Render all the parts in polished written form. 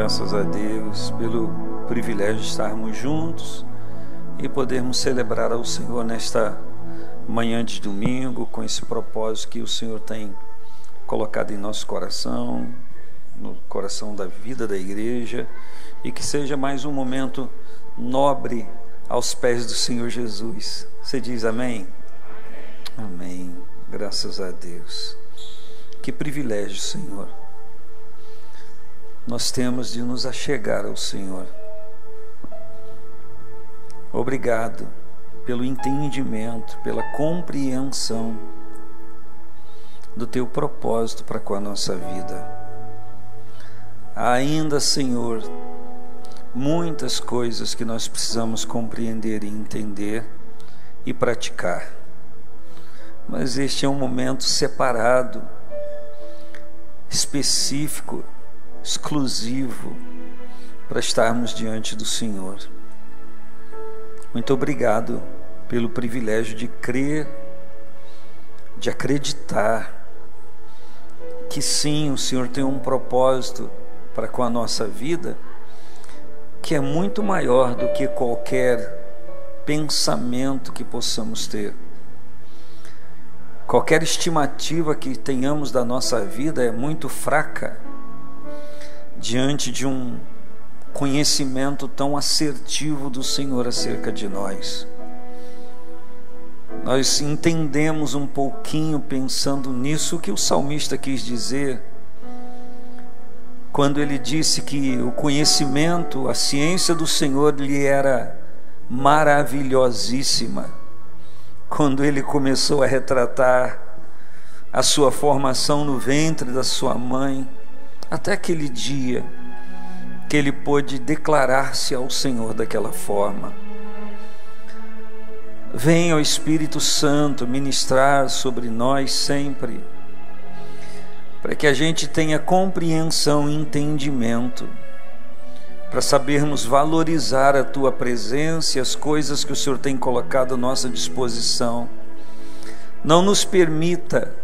Graças a Deus pelo privilégio de estarmos juntos e podermos celebrar ao Senhor nesta manhã de domingo, com esse propósito que o Senhor tem colocado em nosso coração, no coração da vida da igreja, e que seja mais um momento nobre aos pés do Senhor Jesus. Você diz amém? Amém. Graças a Deus. Que privilégio, Senhor, nós temos de nos achegar ao Senhor. Obrigado pelo entendimento, pela compreensão do Teu propósito para com a nossa vida. Há ainda, Senhor, muitas coisas que nós precisamos compreender e entender e praticar. Mas este é um momento separado, específico, exclusivo, para estarmos diante do Senhor. Muito obrigado pelo privilégio de crer, de acreditar que sim, o Senhor tem um propósito para com a nossa vida que é muito maior do que qualquer pensamento que possamos ter. Qualquer estimativa que tenhamos da nossa vida é muito fraca diante de um conhecimento tão assertivo do Senhor acerca de nós. Nós entendemos um pouquinho, pensando nisso, o que o salmista quis dizer quando ele disse que o conhecimento, a ciência do Senhor lhe era maravilhosíssima, quando ele começou a retratar a sua formação no ventre da sua mãe, até aquele dia que ele pôde declarar-se ao Senhor daquela forma. Venha o Espírito Santo ministrar sobre nós sempre, para que a gente tenha compreensão e entendimento, para sabermos valorizar a Tua presença e as coisas que o Senhor tem colocado à nossa disposição. Não nos permita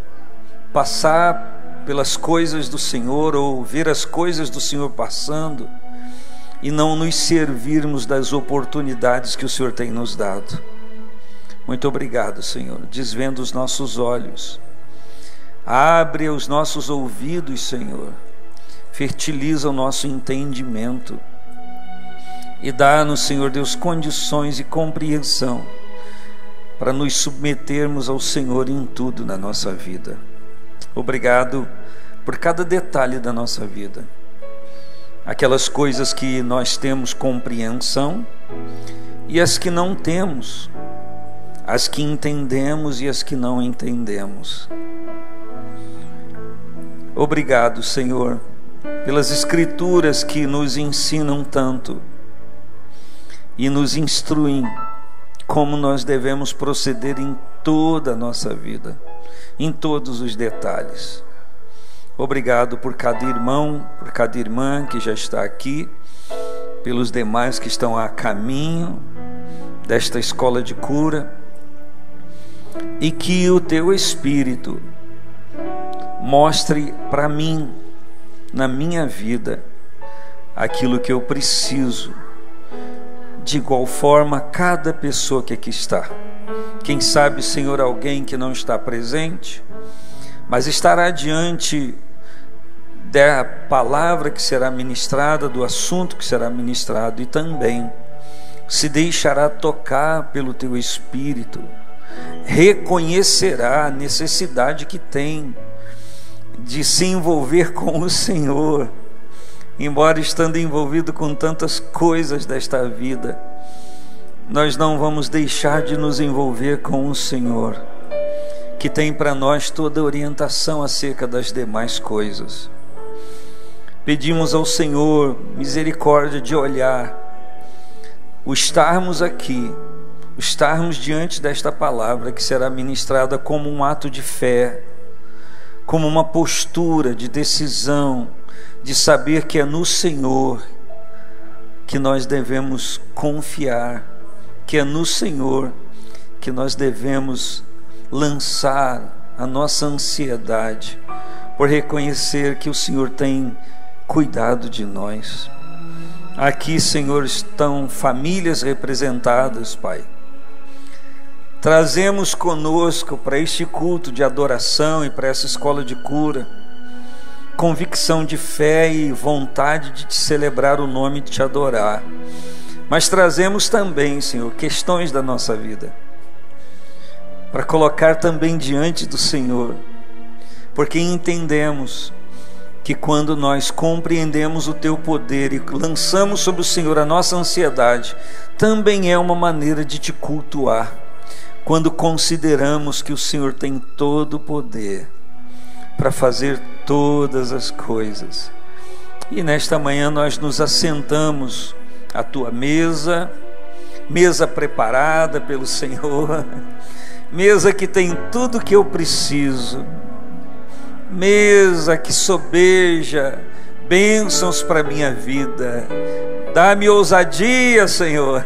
passar pelas coisas do Senhor ou ver as coisas do Senhor passando e não nos servirmos das oportunidades que o Senhor tem nos dado. Muito obrigado, Senhor. Desvenda os nossos olhos, abre os nossos ouvidos, Senhor, fertiliza o nosso entendimento e dá-nos, Senhor Deus, condições e compreensão para nos submetermos ao Senhor em tudo na nossa vida. Obrigado por cada detalhe da nossa vida, aquelas coisas que nós temos compreensão e as que não temos, as que entendemos e as que não entendemos. Obrigado, Senhor, pelas Escrituras que nos ensinam tanto e nos instruem como nós devemos proceder em toda a nossa vida, em todos os detalhes. Obrigado por cada irmão, por cada irmã que já está aqui, pelos demais que estão a caminho desta escola de cura, e que o Teu Espírito mostre para mim, na minha vida, aquilo que eu preciso. De igual forma, cada pessoa que aqui está. Quem sabe, Senhor, alguém que não está presente, mas estará diante da palavra que será ministrada, do assunto que será ministrado, e também se deixará tocar pelo Teu Espírito, reconhecerá a necessidade que tem de se envolver com o Senhor, embora estando envolvido com tantas coisas desta vida, nós não vamos deixar de nos envolver com o Senhor, que tem para nós toda a orientação acerca das demais coisas. Pedimos ao Senhor misericórdia de olhar, o estarmos aqui, o estarmos diante desta palavra que será ministrada como um ato de fé, como uma postura de decisão, de saber que é no Senhor que nós devemos confiar, que é no Senhor que nós devemos lançar a nossa ansiedade, por reconhecer que o Senhor tem cuidado de nós. Aqui, Senhor, estão famílias representadas, Pai. Trazemos conosco para este culto de adoração e para essa escola de cura convicção de fé e vontade de te celebrar o nome e de te adorar. Mas trazemos também, Senhor, questões da nossa vida para colocar também diante do Senhor, porque entendemos que quando nós compreendemos o Teu poder e lançamos sobre o Senhor a nossa ansiedade, também é uma maneira de te cultuar, quando consideramos que o Senhor tem todo o poder para fazer todas as coisas. E nesta manhã nós nos assentamos à Tua mesa, mesa preparada pelo Senhor, mesa que tem tudo que eu preciso, mesa que sobeja bênçãos para a minha vida. Dá-me ousadia, Senhor,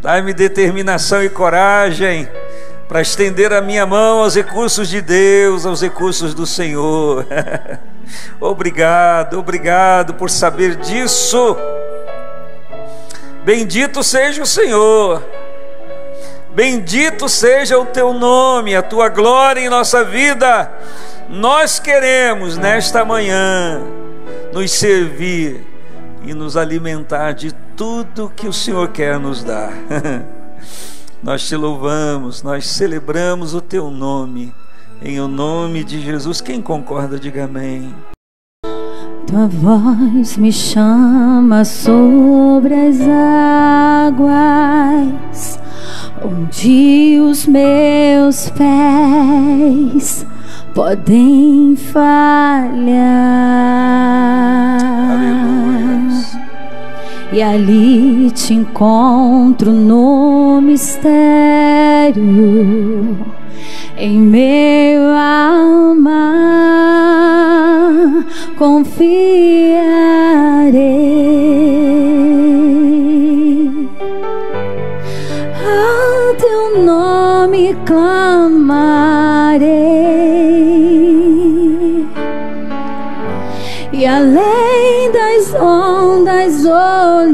dá-me determinação e coragem para estender a minha mão aos recursos de Deus, aos recursos do Senhor. Obrigado, obrigado por saber disso. Bendito seja o Senhor, bendito seja o Teu nome, a Tua glória em nossa vida. Nós queremos nesta manhã nos servir e nos alimentar de tudo que o Senhor quer nos dar. Nós te louvamos, nós celebramos o Teu nome, em o nome de Jesus. Quem concorda, diga amém. Tua voz me chama sobre as águas, onde os meus pés podem falhar. Aleluia. E ali te encontro no mistério, em meu alma confiarei. Ao Teu nome clamarei, e além das ondas olharei.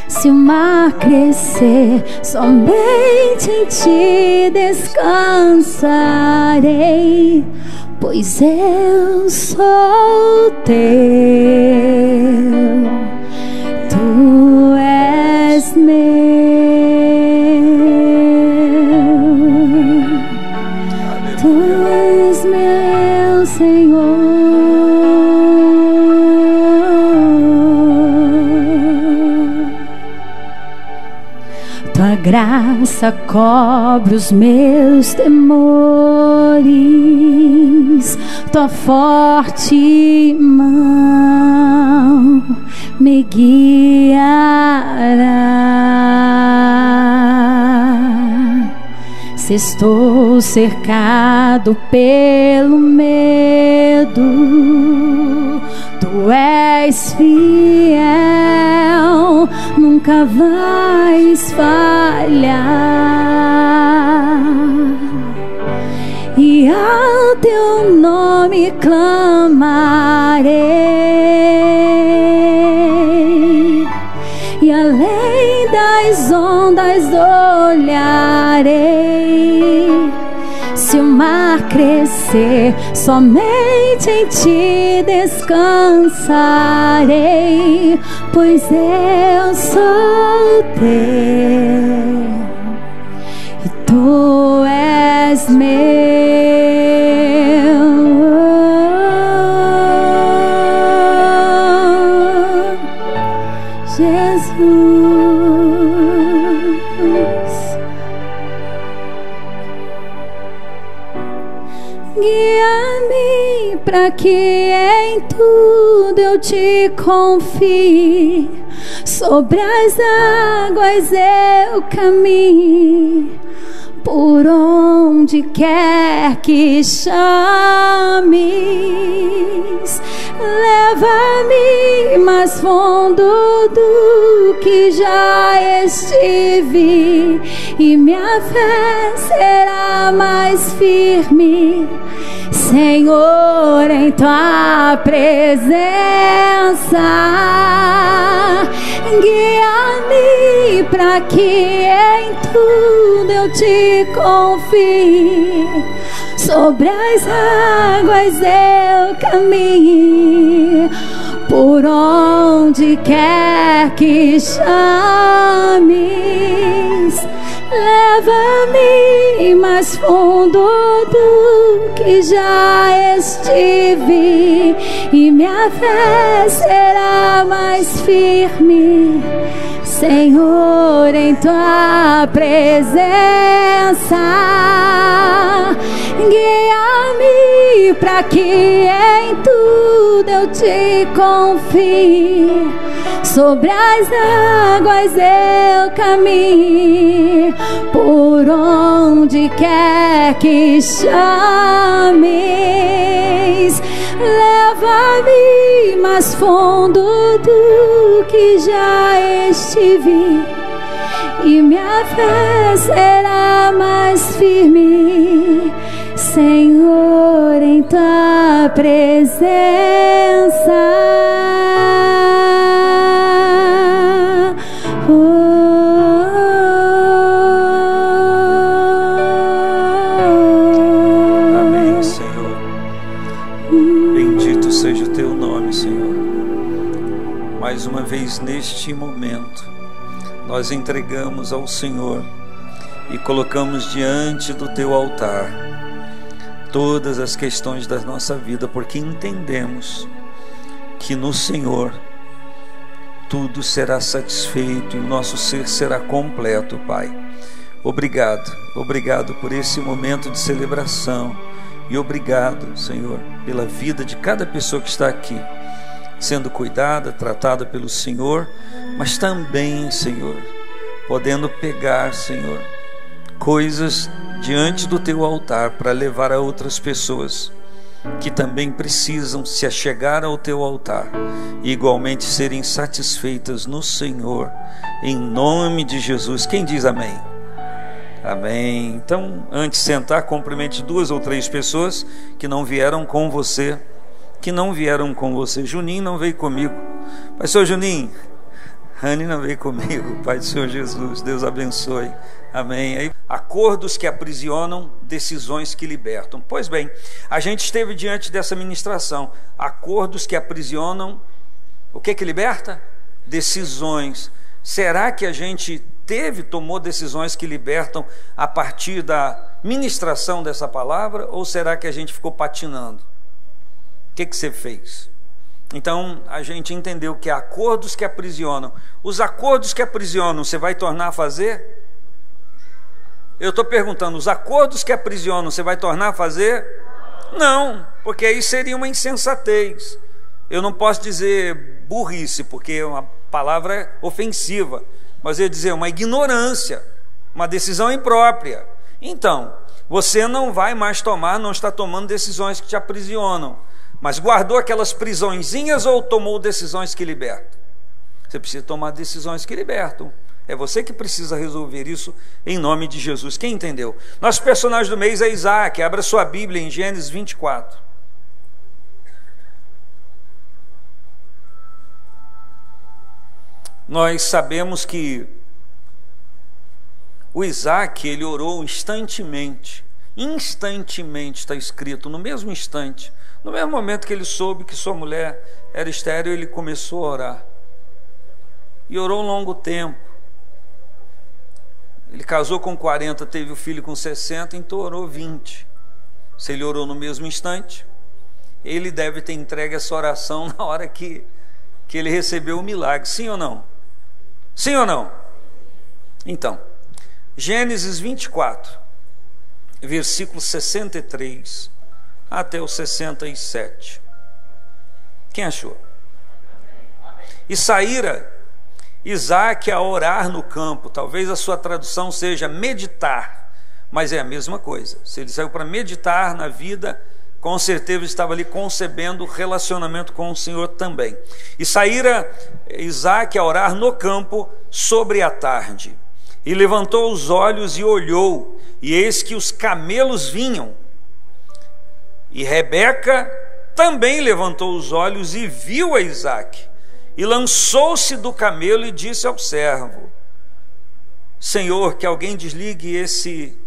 Se o mar crescer, somente em Ti descansarei, pois eu sou Teu, Tu és meu, Tu és meu Senhor. Tua graça cobre os meus temores, Tua forte mão me guiará. Se estou cercado pelo medo, Tu és fiel, nunca vais falhar. E ao Teu nome clamarei, e além das ondas olharei. Se o mar crescer, somente em Ti descansarei, pois eu sou Teu e Tu és meu. Jesus, guia-me para que em tudo eu Te confie, sobre as águas eu caminhe, por onde quer que chames. Leva-me mais fundo do que já estive, e minha fé será mais firme, Senhor, em tua presença. Guia-me para que em tudo eu te confie, sobre as águas eu caminhe, por onde quer que chames. Leva-me mais fundo do que já estive, e minha fé será mais firme, Senhor, em tua presença. Guia-me para que em tudo eu te confie, sobre as águas eu caminhe, por onde quer que chames. Leva-me mais fundo do que já estive, e minha fé será mais firme, Senhor, em tua presença. Amém, Senhor. Bendito seja o teu nome, Senhor. Mais uma vez neste momento, nós entregamos ao Senhor e colocamos diante do teu altar todas as questões da nossa vida, porque entendemos que no Senhor tudo será satisfeito e o nosso ser será completo, Pai. Obrigado, obrigado por esse momento de celebração, e obrigado, Senhor, pela vida de cada pessoa que está aqui, sendo cuidada, tratada pelo Senhor, mas também, Senhor, podendo pegar, Senhor, coisas diante do teu altar para levar a outras pessoas que também precisam se achegar ao teu altar e igualmente serem satisfeitas no Senhor, em nome de Jesus. Quem diz amém? Amém. Então, antes de sentar, cumprimente 2 ou 3 pessoas que não vieram com você, Juninho não veio comigo. Pastor Juninho, Rani não veio comigo. Pai do Senhor Jesus, Deus abençoe. Amém. Aí, acordos que aprisionam, decisões que libertam. Pois bem, a gente esteve diante dessa ministração. Acordos que aprisionam, o que liberta? Decisões. Será que a gente tomou decisões que libertam a partir da ministração dessa palavra, ou será que a gente ficou patinando? O que você fez? Então a gente entendeu que há acordos que aprisionam. Os acordos que aprisionam, você vai tornar a fazer? Eu estou perguntando, os acordos que aprisionam, você vai tornar a fazer? Não, porque aí seria uma insensatez. Eu não posso dizer burrice, porque é uma palavra ofensiva, mas eu ia dizer uma ignorância, uma decisão imprópria. Então, você não está tomando decisões que te aprisionam, mas guardou aquelas prisõezinhas ou tomou decisões que libertam? Você precisa tomar decisões que libertam. É você que precisa resolver isso em nome de Jesus. Quem entendeu? Nosso personagem do mês é Isaac. Abra sua Bíblia em Gênesis 24. Nós sabemos que o Isaac, ele orou instantemente está escrito, no mesmo instante, no mesmo momento que ele soube que sua mulher era estéril, ele começou a orar, e orou um longo tempo. Ele casou com 40, teve o filho com 60, então orou 20. Se ele orou no mesmo instante, ele deve ter entregue essa oração na hora que ele recebeu o milagre, sim ou não? Sim ou não? Então, Gênesis 24, versículo 63 até o 67. Quem achou? E saíra Isaac a orar no campo. Talvez a sua tradução seja meditar, mas é a mesma coisa. Se ele saiu para meditar na vida com certeza estava ali concebendo relacionamento com o Senhor também. E saíra Isaque a orar no campo sobre a tarde, e levantou os olhos e olhou, e eis que os camelos vinham. E Rebeca também levantou os olhos e viu a Isaque, e lançou-se do camelo e disse ao servo: Senhor, que alguém desligue esse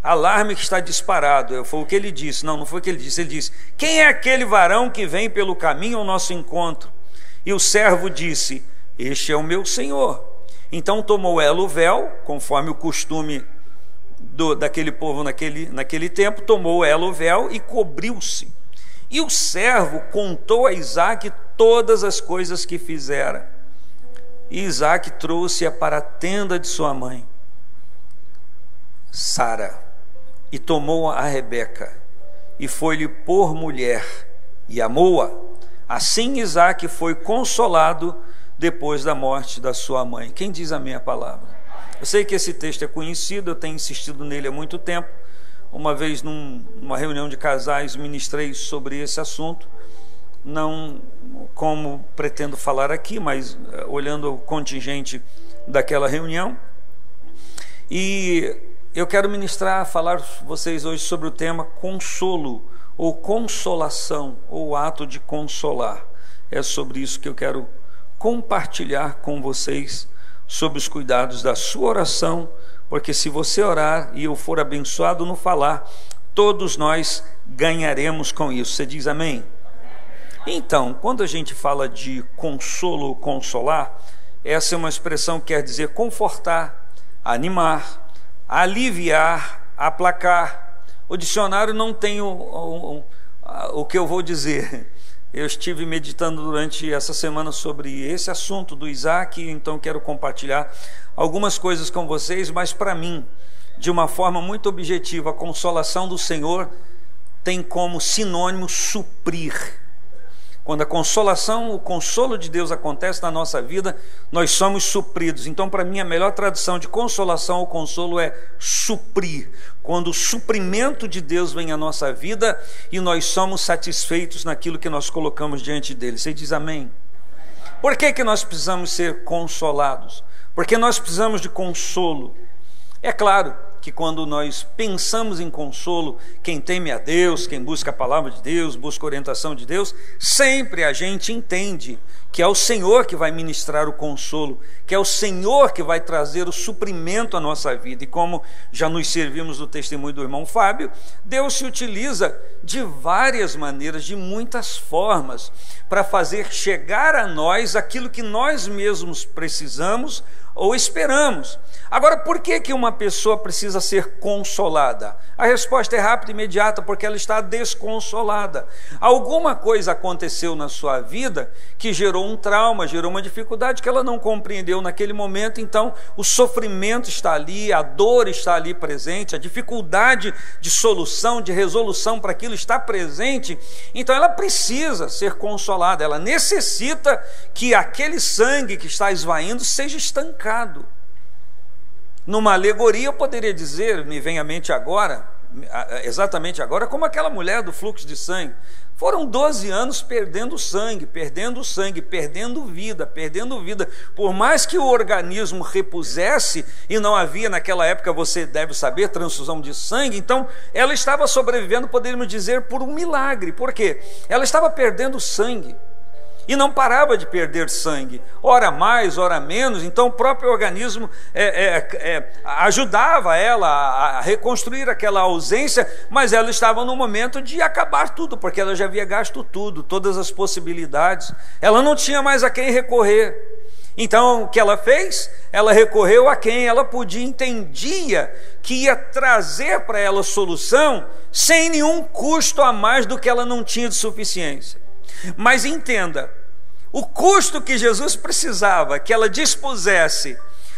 alarme que está disparado. Foi o que ele disse. Não foi o que ele disse. Ele disse: quem é aquele varão que vem pelo caminho ao nosso encontro? E o servo disse: este é o meu senhor. Então tomou ela o véu, conforme o costume daquele povo naquele tempo, tomou ela o véu e cobriu-se. E o servo contou a Isaque todas as coisas que fizera. E Isaque trouxe-a para a tenda de sua mãe Sara, e tomou a Rebeca, e foi-lhe por mulher, e amou-a. Assim Isaque foi consolado depois da morte da sua mãe. Quem diz amém a palavra? Eu sei que esse texto é conhecido, eu tenho insistido nele há muito tempo. Uma vez numa reunião de casais ministrei sobre esse assunto, não como pretendo falar aqui, mas olhando o contingente daquela reunião. E eu quero falar com vocês hoje sobre o tema consolo, ou consolação, ou ato de consolar. É sobre isso que eu quero compartilhar com vocês, sobre os cuidados da sua oração, porque se você orar e eu for abençoado no falar, todos nós ganharemos com isso. Você diz amém? Então, quando a gente fala de consolo ou consolar, essa é uma expressão que quer dizer confortar, animar, aliviar, aplacar. O dicionário não tem o que eu vou dizer. Eu estive meditando durante essa semana sobre esse assunto do Isaque, então quero compartilhar algumas coisas com vocês, mas para mim, de uma forma muito objetiva, a consolação do Senhor tem como sinônimo suprir. Quando a consolação, o consolo de Deus acontece na nossa vida, nós somos supridos. Então, para mim, a melhor tradução de consolação ou consolo é suprir. Quando o suprimento de Deus vem à nossa vida e nós somos satisfeitos naquilo que nós colocamos diante dele. Você diz amém? Por que nós precisamos ser consolados? Porque nós precisamos de consolo. É claro que quando nós pensamos em consolo, quem teme a Deus, quem busca a palavra de Deus, busca a orientação de Deus, sempre a gente entende que é o Senhor que vai ministrar o consolo, que é o Senhor que vai trazer o suprimento à nossa vida. E como já nos servimos do testemunho do irmão Fábio, Deus se utiliza de várias maneiras, de muitas formas, para fazer chegar a nós aquilo que nós mesmos precisamos ou esperamos. Agora, por que uma pessoa precisa ser consolada? A resposta é rápida e imediata, porque ela está desconsolada. Alguma coisa aconteceu na sua vida que gerou um trauma, gerou uma dificuldade que ela não compreendeu naquele momento, então o sofrimento está ali, a dor está ali presente, a dificuldade de solução, de resolução para aquilo está presente, então ela precisa ser consolada, ela necessita que aquele sangue que está esvaindo seja estancado. Numa alegoria eu poderia dizer, me vem à mente agora, exatamente agora, como aquela mulher do fluxo de sangue. Foram 12 anos perdendo sangue, perdendo vida. Por mais que o organismo repusesse, e não havia naquela época, você deve saber, transfusão de sangue, então ela estava sobrevivendo, poderíamos dizer, por um milagre. Por quê? Ela estava perdendo sangue. E não parava de perder sangue, ora mais, ora menos, então o próprio organismo ajudava ela a reconstruir aquela ausência, mas ela estava no momento de acabar tudo, porque ela já havia gasto tudo, todas as possibilidades, ela não tinha mais a quem recorrer. Então o que ela fez? Ela recorreu a quem ela podia, entendia que ia trazer para ela solução sem nenhum custo a mais do que ela não tinha de suficiência. Mas entenda, o custo que Jesus precisava que ela dispusesse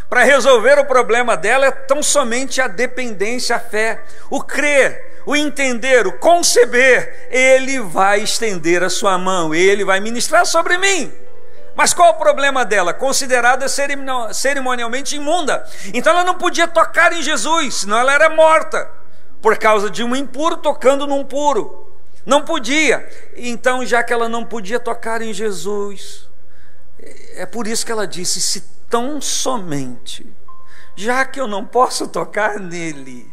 para resolver o problema dela é tão somente a dependência, a fé, o crer, o entender, o conceber. Ele vai estender a sua mão, ele vai ministrar sobre mim. Mas qual o problema dela? Considerada cerimonialmente imunda. Então ela não podia tocar em Jesus, senão ela era morta, por causa de um impuro tocando num puro. Não podia. Então, já que ela não podia tocar em Jesus, é por isso que ela disse: se tão somente, já que eu não posso tocar nele,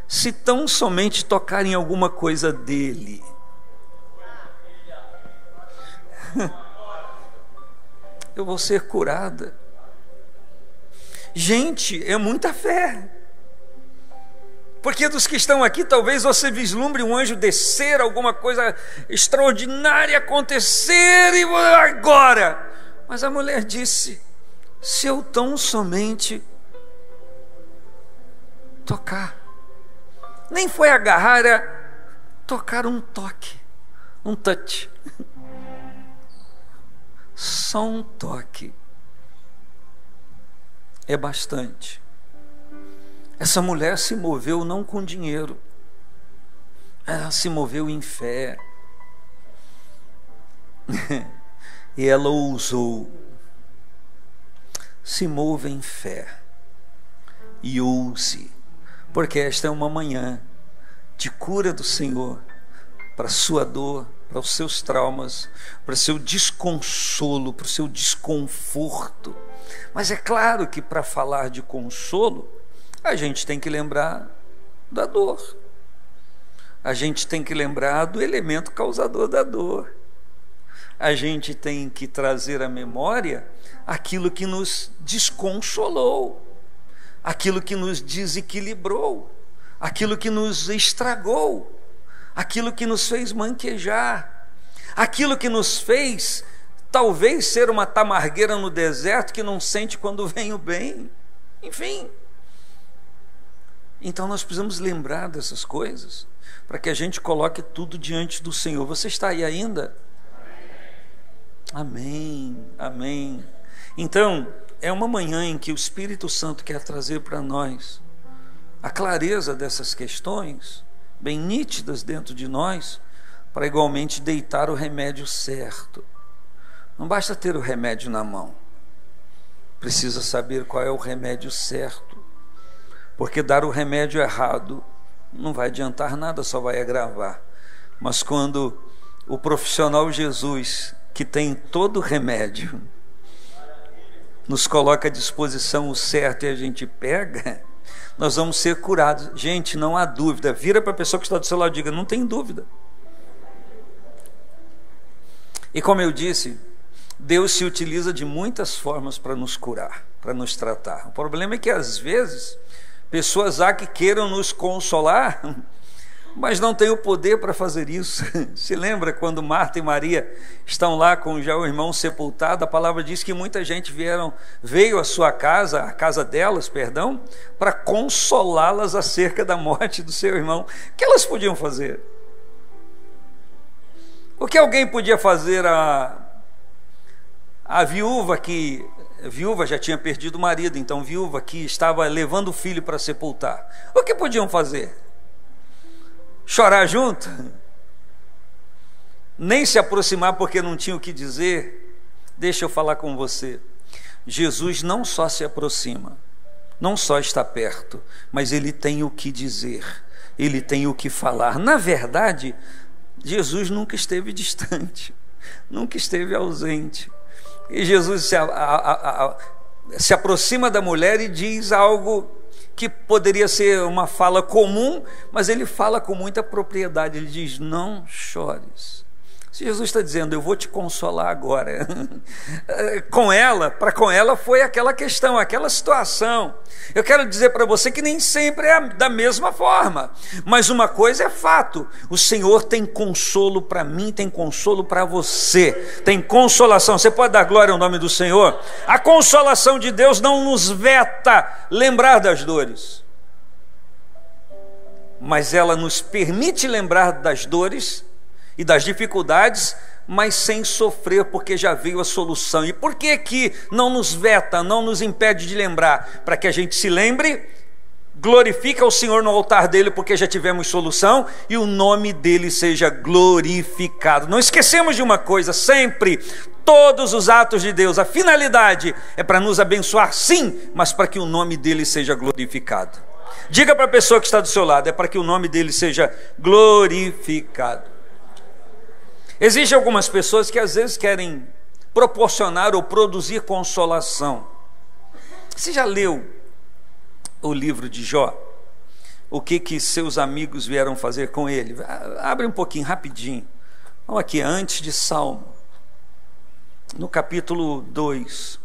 se tão somente tocar em alguma coisa dele, eu vou ser curada. Gente, é muita fé. Porque dos que estão aqui, talvez você vislumbre um anjo descer, alguma coisa extraordinária acontecer, e agora. Mas a mulher disse: se eu tão somente tocar. Nem foi agarrar, era tocar um toque, um touch. Só um toque é bastante. Essa mulher se moveu não com dinheiro, ela se moveu em fé. E ela ousou. Se mova em fé e ouse, porque esta é uma manhã de cura do Senhor para a sua dor, para os seus traumas, para o seu desconsolo, para o seu desconforto. Mas é claro que para falar de consolo, a gente tem que lembrar da dor. A gente tem que lembrar do elemento causador da dor. A gente tem que trazer à memória aquilo que nos desconsolou, aquilo que nos desequilibrou, aquilo que nos estragou, aquilo que nos fez manquejar, aquilo que nos fez talvez ser uma tamargueira no deserto que não sente quando vem o bem. Enfim. Então nós precisamos lembrar dessas coisas para que a gente coloque tudo diante do Senhor. Você está aí ainda? Amém, amém. Então, é uma manhã em que o Espírito Santo quer trazer para nós a clareza dessas questões, bem nítidas dentro de nós, para igualmente deitar o remédio certo. Não basta ter o remédio na mão, precisa saber qual é o remédio certo, porque dar o remédio errado não vai adiantar nada, só vai agravar. Mas quando o profissional Jesus, que tem todo o remédio, nos coloca à disposição o certo e a gente pega, nós vamos ser curados. Gente, não há dúvida. Vira para a pessoa que está do seu lado e diga: não tem dúvida. E como eu disse, Deus se utiliza de muitas formas para nos curar, para nos tratar. O problema é que às vezes pessoas há que queiram nos consolar, mas não tem o poder para fazer isso. Se lembra quando Marta e Maria estão lá com já o irmão sepultado? A palavra diz que muita gente veio à sua casa, à casa delas, perdão, para consolá-las acerca da morte do seu irmão. O que elas podiam fazer? O que alguém podia fazer? A viúva que... Viúva já tinha perdido o marido, então viúva que estava levando o filho para sepultar. O que podiam fazer? Chorar junto? Nem se aproximar porque não tinha o que dizer? Deixa eu falar com você. Jesus não só se aproxima, não só está perto, mas ele tem o que dizer, ele tem o que falar. Na verdade, Jesus nunca esteve distante, nunca esteve ausente. E Jesus se aproxima da mulher e diz algo que poderia ser uma fala comum, mas ele fala com muita propriedade. Ele diz: não chores. Se Jesus está dizendo: eu vou te consolar agora, com ela foi aquela questão, aquela situação. Eu quero dizer para você que nem sempre é da mesma forma, mas uma coisa é fato: o Senhor tem consolo para mim, tem consolo para você, tem consolação. Você pode dar glória ao nome do Senhor? A consolação de Deus não nos veta lembrar das dores, mas ela nos permite lembrar das dores e das dificuldades, mas sem sofrer, porque já veio a solução. E por que que não nos veta, não nos impede de lembrar? Para que a gente se lembre, glorifica o Senhor no altar dele, porque já tivemos solução, e o nome dele seja glorificado. Não esquecemos de uma coisa, sempre, todos os atos de Deus, a finalidade é para nos abençoar, sim, mas para que o nome dele seja glorificado. Diga para a pessoa que está do seu lado: é para que o nome dele seja glorificado. Existem algumas pessoas que às vezes querem proporcionar ou produzir consolação. Você já leu o livro de Jó? O que seus amigos vieram fazer com ele? Abre um pouquinho, rapidinho. Vamos aqui, antes de Salmo, no capítulo 2.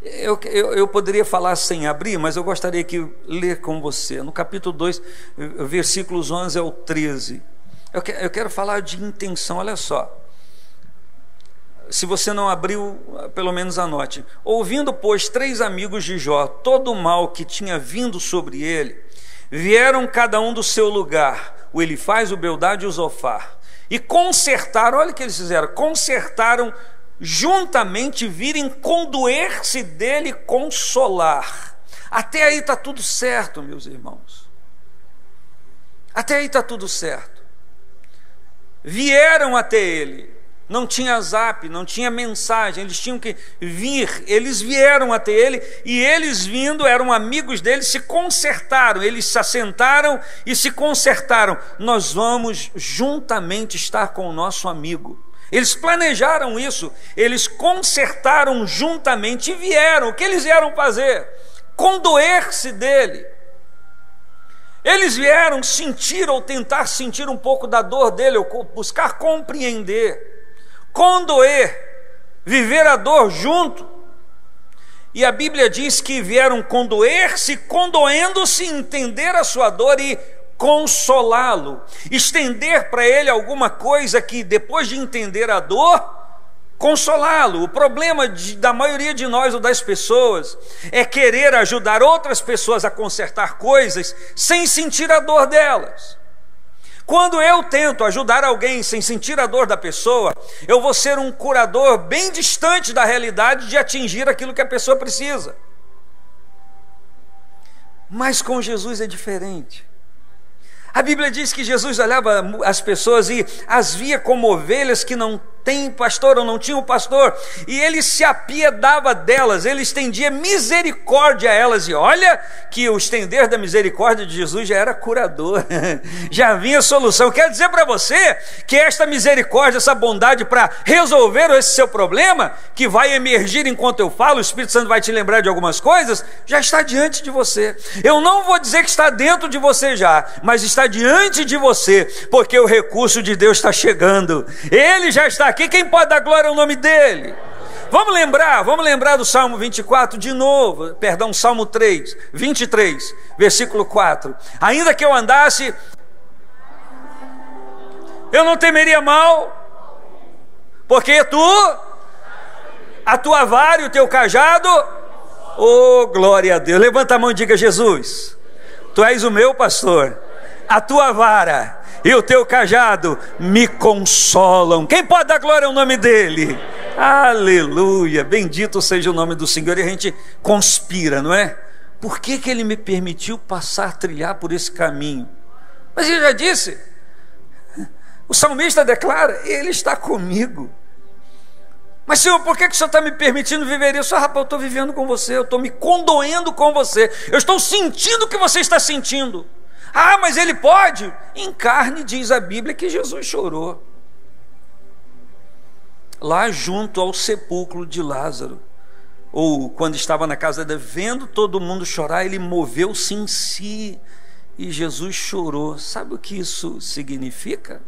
Eu poderia falar sem abrir, mas eu gostaria de ler com você. No capítulo 2, versículos 11 ao 13. Eu quero falar de intenção, olha só. Se você não abriu, pelo menos anote. Ouvindo, pois, 3 amigos de Jó todo o mal que tinha vindo sobre ele, vieram cada um do seu lugar, o Elifaz, o Bildade e o Zofar, e consertaram, olha o que eles fizeram, consertaram juntamente, virem condoer-se dele, consolar. Até aí está tudo certo, meus irmãos. Até aí está tudo certo. Vieram até ele. Não tinha zap, não tinha mensagem, eles tinham que vir, eles vieram até ele, e eles vindo, eram amigos dele, se consertaram, eles se assentaram e se consertaram. Nós vamos juntamente estar com o nosso amigo. Eles planejaram isso, eles consertaram juntamente e vieram. O que eles vieram fazer? Condoer-se dele. Eles vieram sentir ou tentar sentir um pouco da dor dele, ou buscar compreender. Condoer, viver a dor junto. E a Bíblia diz que vieram condoer-se, condoendo-se, entender a sua dor e consolá-lo, estender para ele alguma coisa que, depois de entender a dor, consolá-lo. O problema da maioria de nós ou das pessoas é querer ajudar outras pessoas a consertar coisas sem sentir a dor delas. Quando eu tento ajudar alguém sem sentir a dor da pessoa, eu vou ser um curador bem distante da realidade de atingir aquilo que a pessoa precisa. Mas com Jesus é diferente. A Bíblia diz que Jesus olhava as pessoas e as via como ovelhas que não têm pastor ou não tinham pastor, e ele se apiedava delas, ele estendia misericórdia a elas. E olha que o estender da misericórdia de Jesus já era curador, já vinha solução. Quero dizer para você que esta misericórdia, essa bondade para resolver esse seu problema, que vai emergir enquanto eu falo, o Espírito Santo vai te lembrar de algumas coisas, já está diante de você. Eu não vou dizer que está dentro de você já, mas está diante de você, porque o recurso de Deus está chegando, ele já está aqui. Quem pode dar glória ao nome dele? Vamos lembrar do Salmo 24 de novo, perdão, Salmo 23, versículo 4. Ainda que eu andasse, eu não temeria mal, porque a tua vara e o teu cajado, oh glória a Deus. Levanta a mão e diga: Jesus, tu és o meu pastor, a tua vara e o teu cajado me consolam. Quem pode dar glória ao nome dele? Aleluia, bendito seja o nome do Senhor. E a gente conspira, não é? Por que ele me permitiu trilhar por esse caminho? Mas ele já disse, o salmista declara: ele está comigo. Mas Senhor, por que o Senhor está me permitindo viver isso? Rapaz, eu estou vivendo com você, eu estou me condoendo com você, eu estou sentindo o que você está sentindo. Ah, mas ele pode? Em carne diz a Bíblia que Jesus chorou lá junto ao sepulcro de Lázaro, ou quando estava na casa dele, vendo todo mundo chorar, ele moveu-se em si e Jesus chorou. Sabe o que isso significa?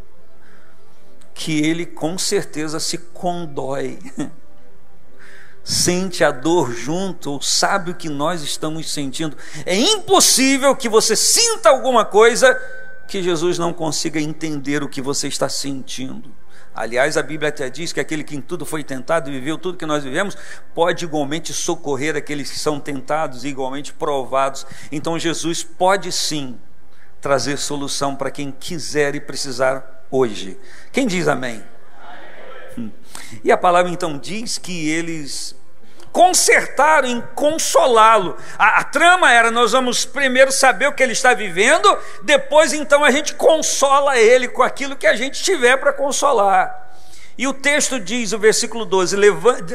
Que ele com certeza se condói, sente a dor junto, ou sabe o que nós estamos sentindo. É impossível que você sinta alguma coisa que Jesus não consiga entender o que você está sentindo. Aliás, a Bíblia até diz que aquele que em tudo foi tentado e viveu tudo que nós vivemos, pode igualmente socorrer aqueles que são tentados e igualmente provados. Então Jesus pode sim trazer solução para quem quiser e precisar hoje. Quem diz amém? E a palavra então diz que eles consertaram em consolá-lo. A trama era: nós vamos primeiro saber o que ele está vivendo, depois então a gente consola ele com aquilo que a gente tiver para consolar. E o texto diz, o versículo 12: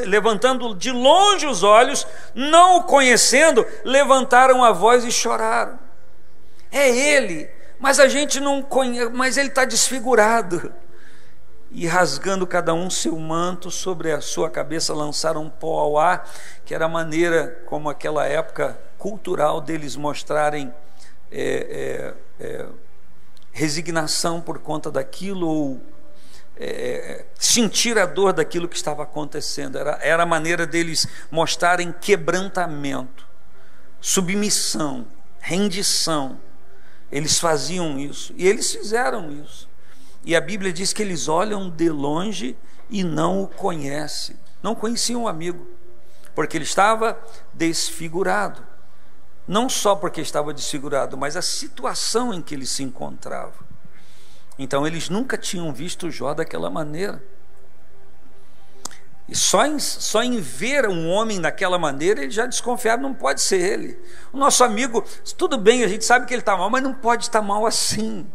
levantando de longe os olhos, não o conhecendo, levantaram a voz e choraram. é ele, mas a gente não conhece, mas ele está desfigurado. E rasgando cada um seu manto, sobre a sua cabeça lançaram pó ao ar, que era a maneira como aquela época cultural deles mostrarem resignação por conta daquilo, ou sentir a dor daquilo que estava acontecendo. Era a maneira deles mostrarem quebrantamento, submissão, rendição. Eles faziam isso, e eles fizeram isso. E a Bíblia diz que eles olham de longe e não o conhecem. Não conheciam o amigo, porque ele estava desfigurado. Não só porque estava desfigurado, mas a situação em que ele se encontrava. Então eles nunca tinham visto Jó daquela maneira. E só em ver um homem daquela maneira, eles já desconfiaram, não pode ser ele. O nosso amigo, tudo bem, a gente sabe que ele está mal, mas não pode estar mal assim.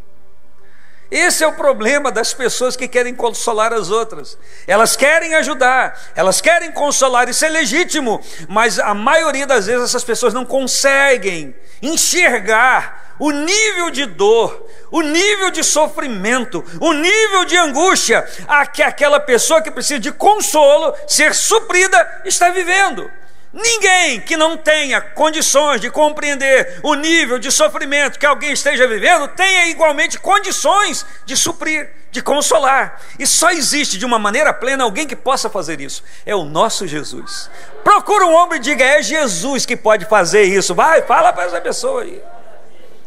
Esse é o problema das pessoas que querem consolar as outras. Elas querem ajudar, elas querem consolar, isso é legítimo, mas a maioria das vezes essas pessoas não conseguem enxergar o nível de dor, o nível de sofrimento, o nível de angústia a que aquela pessoa que precisa de consolo, ser suprida, está vivendo. Ninguém que não tenha condições de compreender o nível de sofrimento que alguém esteja vivendo tenha igualmente condições de suprir, de consolar. E só existe de uma maneira plena alguém que possa fazer isso. É o nosso Jesus. Procura um homem e diga: é Jesus que pode fazer isso. Vai, fala para essa pessoa aí.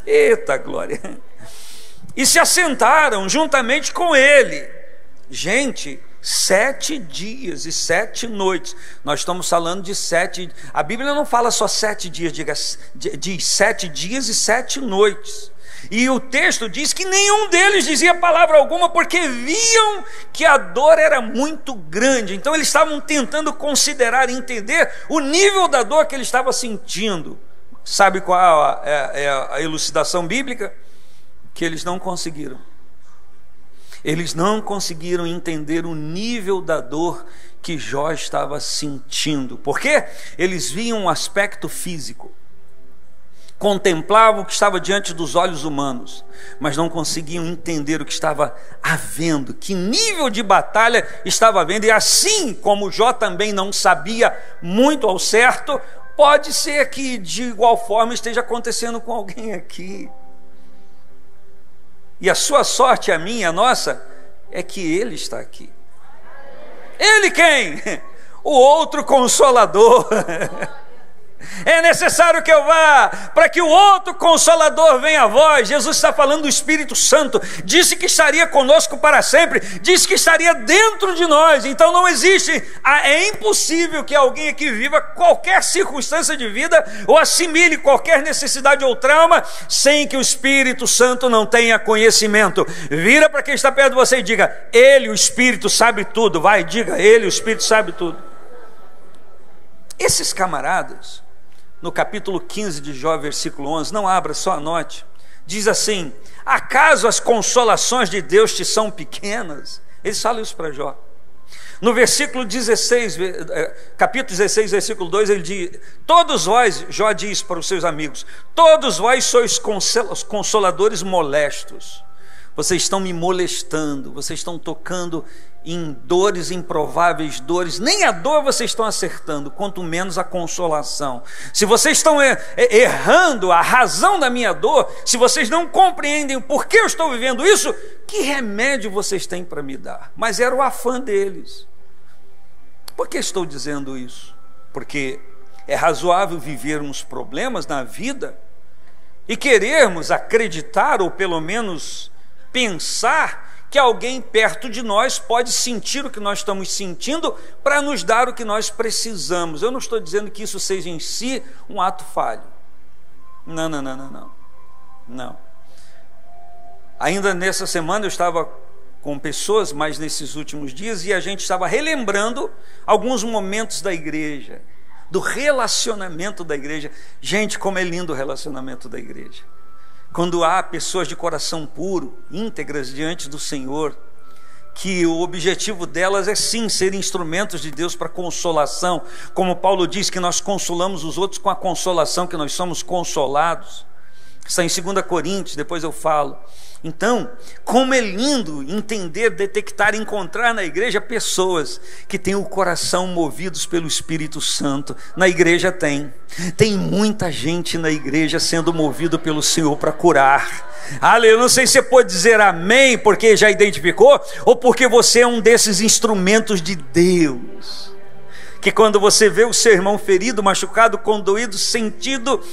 Eita glória. E se assentaram juntamente com ele. Gente, 7 dias e 7 noites. Nós estamos falando de 7. A Bíblia não fala só 7 dias, diz 7 dias e 7 noites. E o texto diz que nenhum deles dizia palavra alguma, porque viam que a dor era muito grande. Então eles estavam tentando considerar e entender o nível da dor que ele estava sentindo. Sabe qual é a elucidação bíblica? Que eles não conseguiram. Eles não conseguiram entender o nível da dor que Jó estava sentindo. Por quê? Eles viam um aspecto físico, contemplavam o que estava diante dos olhos humanos, mas não conseguiam entender o que estava havendo, que nível de batalha estava havendo. E assim como Jó também não sabia muito ao certo, pode ser que de igual forma esteja acontecendo com alguém aqui. E a sua sorte, a minha, a nossa, é que ele está aqui. Ele quem? O outro Consolador. É necessário que eu vá para que o outro Consolador venha a vós. Jesus está falando do Espírito Santo. Disse que estaria conosco para sempre. Disse que estaria dentro de nós. Então não existe, é impossível que alguém aqui viva qualquer circunstância de vida ou assimile qualquer necessidade ou trauma sem que o Espírito Santo não tenha conhecimento. Vira para quem está perto de você e diga: ele, o Espírito, sabe tudo. Vai, diga: ele, o Espírito, sabe tudo. Esses camaradas, no capítulo 15 de Jó, versículo 11, não abra, só anote, diz assim: acaso as consolações de Deus te são pequenas? Eles falam isso para Jó. No versículo 16, capítulo 16, versículo 2, ele diz: todos vós, Jó diz para os seus amigos, todos vós sois consoladores molestos. Vocês estão me molestando, vocês estão tocando em dores, improváveis dores. Nem a dor vocês estão acertando, quanto menos a consolação. Se vocês estão errando a razão da minha dor, se vocês não compreendem o porquê eu estou vivendo isso, que remédio vocês têm para me dar? Mas era o afã deles. Por que estou dizendo isso? Porque é razoável vivermos problemas na vida e querermos acreditar, ou pelo menos pensar, que alguém perto de nós pode sentir o que nós estamos sentindo para nos dar o que nós precisamos. Eu não estou dizendo que isso seja em si um ato falho. Não. Ainda nessa semana eu estava com pessoas, mas nesses últimos dias, e a gente estava relembrando alguns momentos da igreja, do relacionamento da igreja. Gente, como é lindo o relacionamento da igreja. Quando há pessoas de coração puro, íntegras diante do Senhor, que o objetivo delas é sim ser instrumentos de Deus para consolação, como Paulo diz que nós consolamos os outros com a consolação que nós somos consolados. Está em 2 Coríntios, depois eu falo. Então, como é lindo entender, detectar, encontrar na igreja pessoas que têm o coração movidos pelo Espírito Santo. Na igreja tem muita gente na igreja sendo movido pelo Senhor para curar. Aleluia, não sei se você pode dizer amém, porque já identificou, ou porque você é um desses instrumentos de Deus, que quando você vê o seu irmão ferido, machucado, condoído, sentido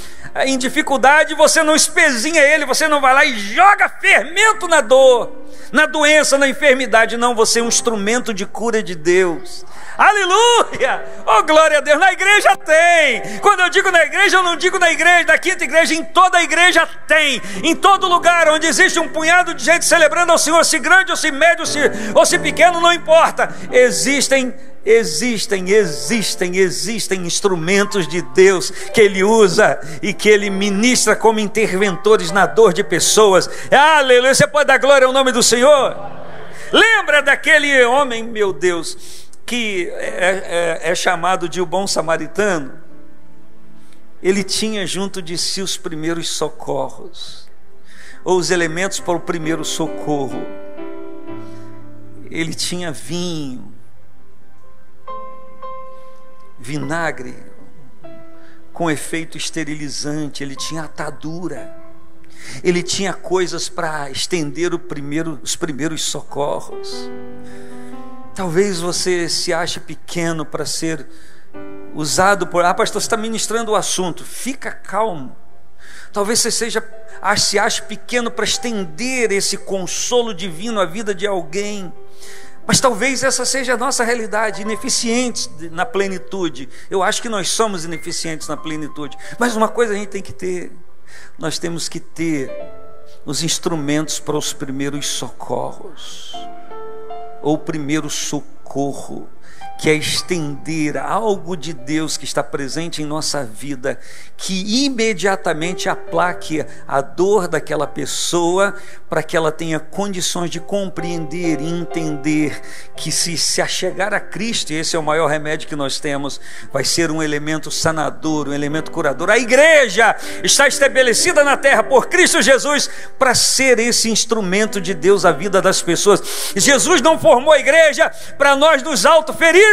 em dificuldade, você não espezinha ele, você não vai lá e joga fermento na dor, na doença, na enfermidade. Não, você é um instrumento de cura de Deus. Aleluia, oh glória a Deus. Na igreja tem. Quando eu digo na igreja, eu não digo na igreja, da quinta igreja, em toda a igreja tem. Em todo lugar onde existe um punhado de gente celebrando ao Senhor, se grande ou se médio ou se pequeno, não importa. Existem instrumentos de Deus que Ele usa e que Ele ministra como interventores na dor de pessoas. Aleluia, você pode dar glória ao nome do Senhor? Lembra daquele homem, meu Deus, que é chamado de o bom samaritano? Ele tinha junto de si os primeiros socorros, ou os elementos para o primeiro socorro. Ele tinha vinho, vinagre com efeito esterilizante, ele tinha atadura, ele tinha coisas para estender os primeiros socorros. Talvez você se ache pequeno para ser usado por... pastor, você está ministrando o assunto. Fica calmo. Talvez você se ache pequeno para estender esse consolo divino à vida de alguém. Mas talvez essa seja a nossa realidade, ineficientes na plenitude. Eu acho que nós somos ineficientes na plenitude. Mas uma coisa a gente tem que ter. Nós temos que ter os instrumentos para os primeiros socorros, ou o primeiro socorro, que é estender algo de Deus que está presente em nossa vida, que imediatamente aplaque a dor daquela pessoa, para que ela tenha condições de compreender e entender que se achegar a Cristo, e esse é o maior remédio que nós temos, vai ser um elemento sanador, um elemento curador. A igreja está estabelecida na terra por Cristo Jesus para ser esse instrumento de Deus à vida das pessoas. Jesus não formou a igreja para nós nos autoferirmos.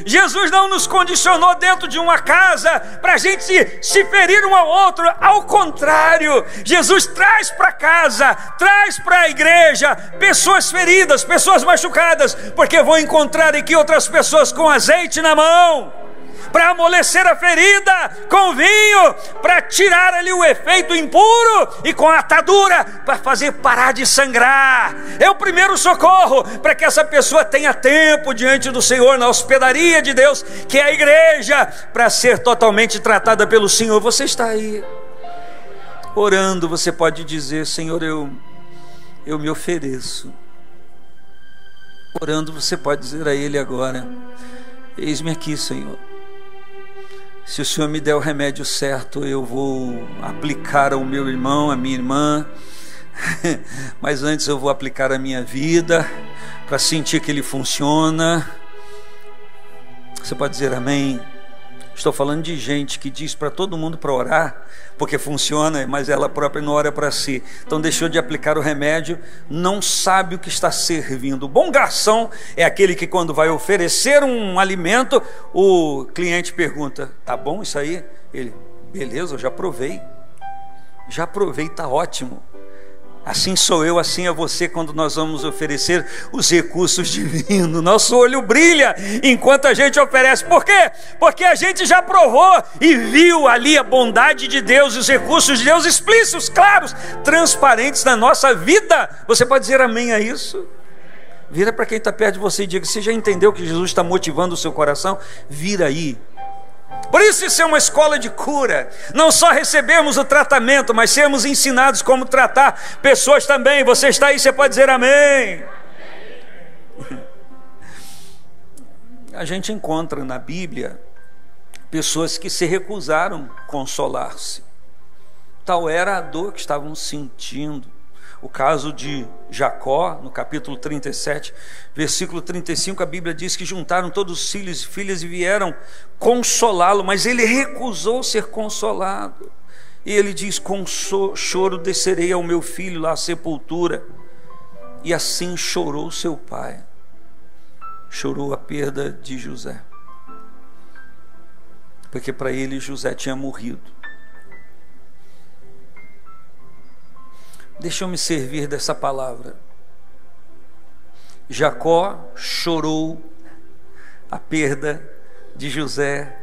Jesus não nos condicionou dentro de uma casa para a gente se ferir um ao outro. Ao contrário, Jesus traz para casa, traz para a igreja pessoas feridas, pessoas machucadas, porque vão encontrar aqui outras pessoas com azeite na mão para amolecer a ferida, com vinho para tirar ali o efeito impuro, e com a atadura para fazer parar de sangrar. É o primeiro socorro para que essa pessoa tenha tempo diante do Senhor, na hospedaria de Deus, que é a igreja, para ser totalmente tratada pelo Senhor. Você está aí orando, você pode dizer: Senhor, eu me ofereço. Orando, você pode dizer a Ele agora: eis-me aqui, Senhor. Se o Senhor me der o remédio certo, eu vou aplicar ao meu irmão, à minha irmã, mas antes eu vou aplicar a minha vida, para sentir que ele funciona. Você pode dizer amém? Estou falando de gente que diz para todo mundo para orar, porque funciona, mas ela própria não ora para si. Então deixou de aplicar o remédio, não sabe o que está servindo. O bom garçom é aquele que, quando vai oferecer um alimento, o cliente pergunta: tá bom isso aí? Ele: beleza, eu já provei, está ótimo. Assim sou eu, assim é você, quando nós vamos oferecer os recursos divinos. Nosso olho brilha enquanto a gente oferece. Por quê? Porque a gente já provou e viu ali a bondade de Deus, os recursos de Deus explícitos, claros, transparentes na nossa vida. Você pode dizer amém a isso? Vira para quem está perto de você e diga: você já entendeu que Jesus está motivando o seu coração? Vira aí. Por isso é uma escola de cura. Não só recebemos o tratamento, mas sermos ensinados como tratar pessoas também. Você está aí, você pode dizer amém. A gente encontra na Bíblia pessoas que se recusaram a consolar-se. Tal era a dor que estavam sentindo. O caso de Jacó, no capítulo 37, versículo 35, a Bíblia diz que juntaram todos os filhos e filhas e vieram consolá-lo, mas ele recusou ser consolado. E ele diz: com choro descerei ao meu filho lá à sepultura. E assim chorou seu pai. Chorou a perda de José, porque para ele José tinha morrido. Deixa eu me servir dessa palavra. Jacó chorou a perda de José,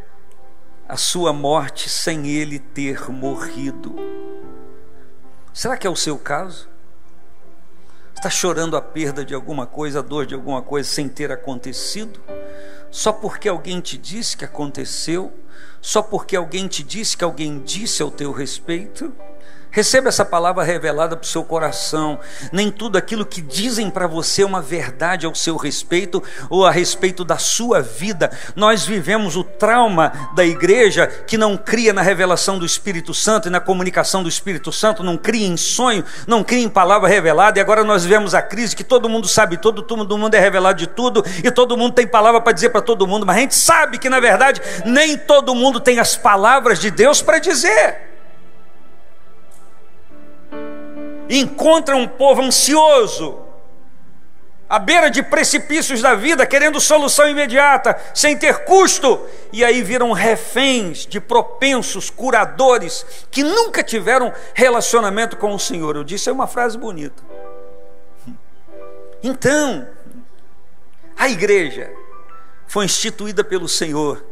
a sua morte sem ele ter morrido. Será que é o seu caso? Está chorando a perda de alguma coisa, a dor de alguma coisa sem ter acontecido? Só porque alguém te disse que aconteceu? Só porque alguém te disse que alguém disse ao teu respeito? Receba essa palavra revelada para o seu coração. Nem tudo aquilo que dizem para você é uma verdade ao seu respeito ou a respeito da sua vida. Nós vivemos o trauma da igreja que não cria na revelação do Espírito Santo e na comunicação do Espírito Santo, não cria em sonho, não cria em palavra revelada. E agora nós vivemos a crise que todo mundo sabe tudo, todo mundo é revelado de tudo e todo mundo tem palavra para dizer para todo mundo, mas a gente sabe que na verdade nem todo mundo tem as palavras de Deus para dizer. Encontra um povo ansioso, à beira de precipícios da vida, querendo solução imediata, sem ter custo, e aí viram reféns de propensos curadores, que nunca tiveram relacionamento com o Senhor. Eu disse, é uma frase bonita. Então, a igreja foi instituída pelo Senhor.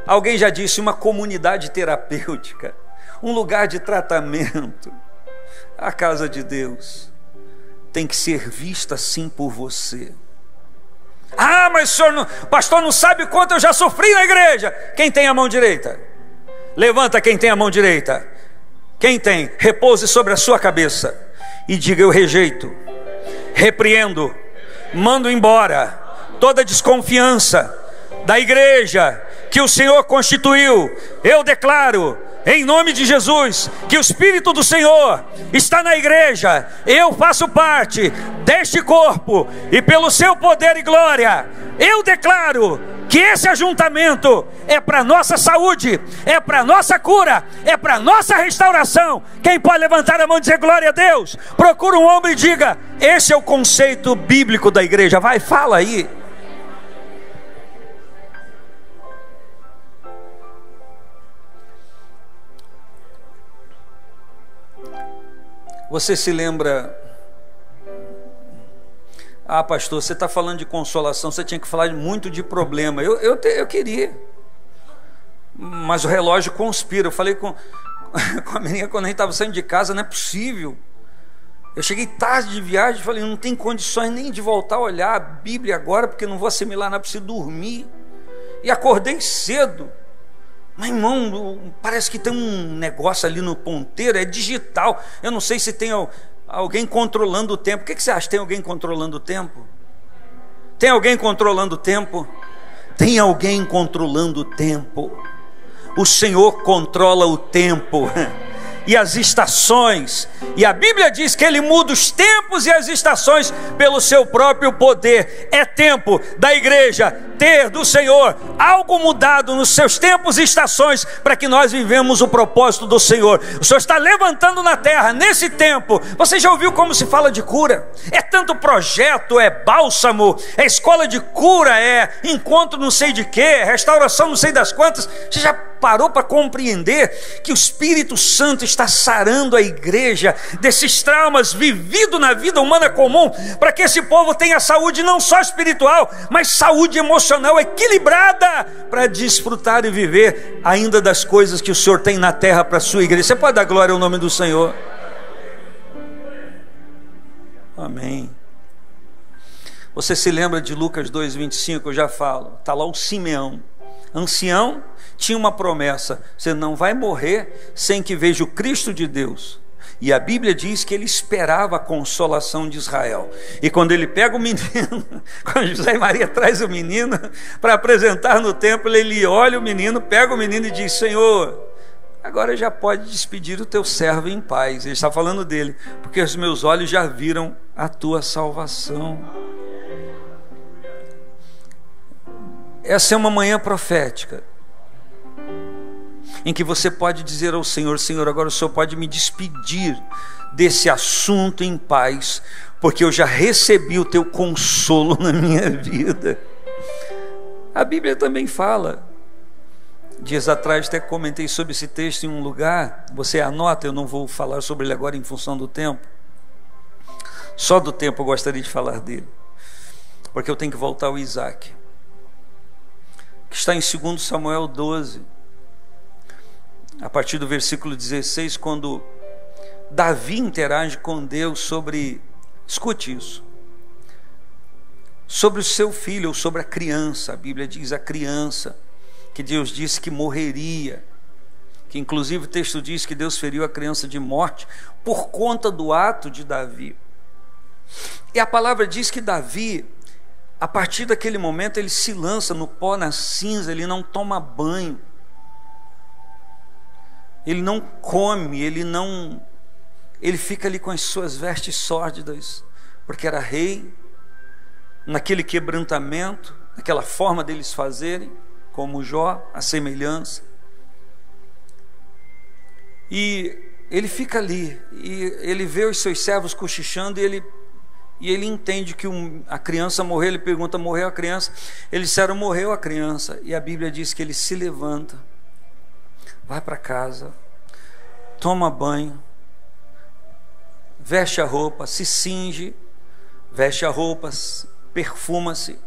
Alguém já disse, uma comunidade terapêutica, um lugar de tratamento. A casa de Deus tem que ser vista assim por você. Ah, mas o senhor pastor não sabe quanto eu já sofri na igreja. Quem tem a mão direita? Levanta quem tem a mão direita. Quem tem? Repouse sobre a sua cabeça e diga: eu rejeito, repreendo, mando embora toda desconfiança da igreja que o Senhor constituiu. Eu declaro em nome de Jesus que o Espírito do Senhor está na igreja. Eu faço parte deste corpo e pelo seu poder e glória eu declaro que esse ajuntamento é para nossa saúde, é para nossa cura, é para nossa restauração. Quem pode levantar a mão e dizer glória a Deus? Procura um homem e diga: esse é o conceito bíblico da igreja. Vai, fala aí. Você se lembra? Ah, pastor, você está falando de consolação, você tinha que falar muito de problema. Eu queria, mas o relógio conspira. Eu falei com a menina quando a gente estava saindo de casa: não é possível. Eu cheguei tarde de viagem, falei: não tem condições nem de voltar a olhar a Bíblia agora, porque não vou assimilar nada, preciso dormir. E acordei cedo. Mas irmão, parece que tem um negócio ali no ponteiro, é digital. Eu não sei se tem alguém controlando o tempo. O que você acha? Tem alguém controlando o tempo? Tem alguém controlando o tempo? Tem alguém controlando o tempo. O Senhor controla o tempo e as estações, e a Bíblia diz que Ele muda os tempos e as estações pelo seu próprio poder. É tempo da igreja ter do Senhor algo mudado nos seus tempos e estações, para que nós vivemos o propósito do Senhor. O Senhor está levantando na terra nesse tempo. Você já ouviu como se fala de cura? É tanto projeto, é bálsamo, é escola de cura, é encontro não sei de quê, restauração não sei das quantas. Você já parou para compreender que o Espírito Santo está sarando a igreja desses traumas vividos na vida humana comum, para que esse povo tenha saúde não só espiritual, mas saúde emocional equilibrada, para desfrutar e viver ainda das coisas que o Senhor tem na terra para a sua igreja? Você pode dar glória ao nome do Senhor? Amém. Você se lembra de Lucas 2,25? Eu já falo. Está lá o Simeão, ancião, tinha uma promessa: você não vai morrer sem que veja o Cristo de Deus. E a Bíblia diz que ele esperava a consolação de Israel. E quando ele pega o menino, quando José e Maria traz o menino para apresentar no templo, ele olha o menino, pega o menino e diz: Senhor, agora já pode despedir o teu servo em paz. Ele está falando dele, porque os meus olhos já viram a tua salvação. Essa é uma manhã profética. em que você pode dizer ao Senhor: Senhor, agora o Senhor pode me despedir desse assunto em paz, porque eu já recebi o teu consolo na minha vida. A Bíblia também fala, dias atrás até comentei sobre esse texto em um lugar, você anota, eu não vou falar sobre ele agora em função do tempo, só do tempo eu gostaria de falar dele, porque eu tenho que voltar ao Isaac, que está em 2 Samuel 12, a partir do versículo 16, quando Davi interage com Deus sobre, escute isso, sobre o seu filho, ou sobre a criança. A Bíblia diz a criança, que Deus disse que morreria, que inclusive o texto diz que Deus feriu a criança de morte, por conta do ato de Davi. E a palavra diz que Davi, a partir daquele momento, ele se lança no pó, na cinza, ele não toma banho, ele não come, ele fica ali com as suas vestes sórdidas, porque era rei, naquele quebrantamento, naquela forma deles fazerem, como Jó, a semelhança. E ele fica ali, e ele vê os seus servos cochichando, e ele entende que a criança morreu. Ele pergunta: morreu a criança? Eles disseram: morreu a criança. E a Bíblia diz que ele se levanta, vai para casa, toma banho, veste a roupa, se cinge, veste a roupa, perfuma-se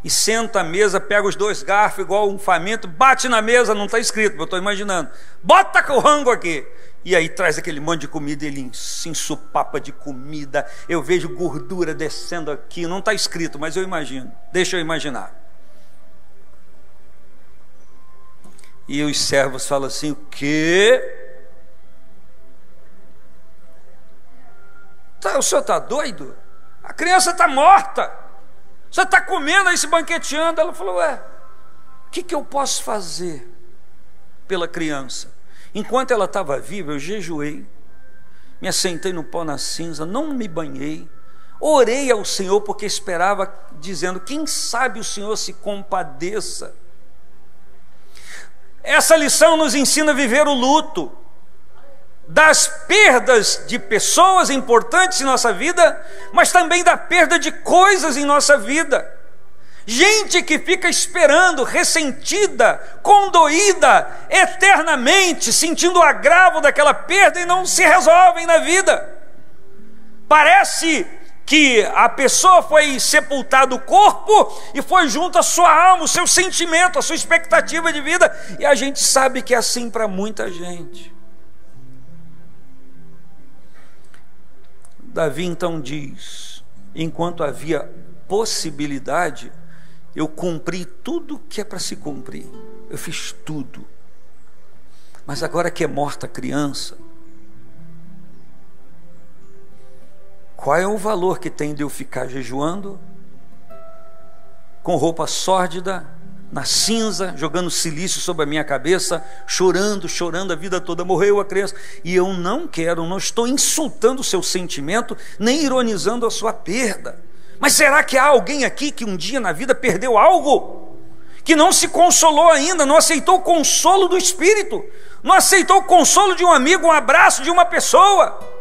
e senta à mesa, pega os 2 garfos igual um faminto, bate na mesa, não está escrito, eu estou imaginando, bota o rango aqui, e aí traz aquele monte de comida, ele se ensopapa de comida, eu vejo gordura descendo aqui, não está escrito, mas eu imagino, deixa eu imaginar. E os servos falam assim: o quê? O senhor está doido? A criança está morta, você está comendo aí, se banqueteando. Ela falou: ué, o que eu posso fazer pela criança? Enquanto ela estava viva, eu jejuei, me assentei no pó, na cinza, não me banhei, orei ao Senhor, porque esperava, dizendo: quem sabe o Senhor se compadeça. Essa lição nos ensina a viver o luto das perdas de pessoas importantes em nossa vida, mas também da perda de coisas em nossa vida. Gente que fica esperando, ressentida, condoída eternamente, sentindo o agravo daquela perda e não se resolvem na vida. Parece que a pessoa foi sepultado o corpo e foi junto a sua alma, o seu sentimento, a sua expectativa de vida, e a gente sabe que é assim para muita gente. Davi então diz: enquanto havia possibilidade, eu cumpri tudo que é para se cumprir, eu fiz tudo, mas agora que é morta a criança, qual é o valor que tem de eu ficar jejuando, com roupa sórdida, na cinza, jogando silício sobre a minha cabeça, chorando a vida toda? Morreu a criança, e eu não estou insultando o seu sentimento, nem ironizando a sua perda, mas será que há alguém aqui que um dia na vida perdeu algo, que não se consolou ainda, não aceitou o consolo do Espírito, não aceitou o consolo de um amigo, um abraço de uma pessoa,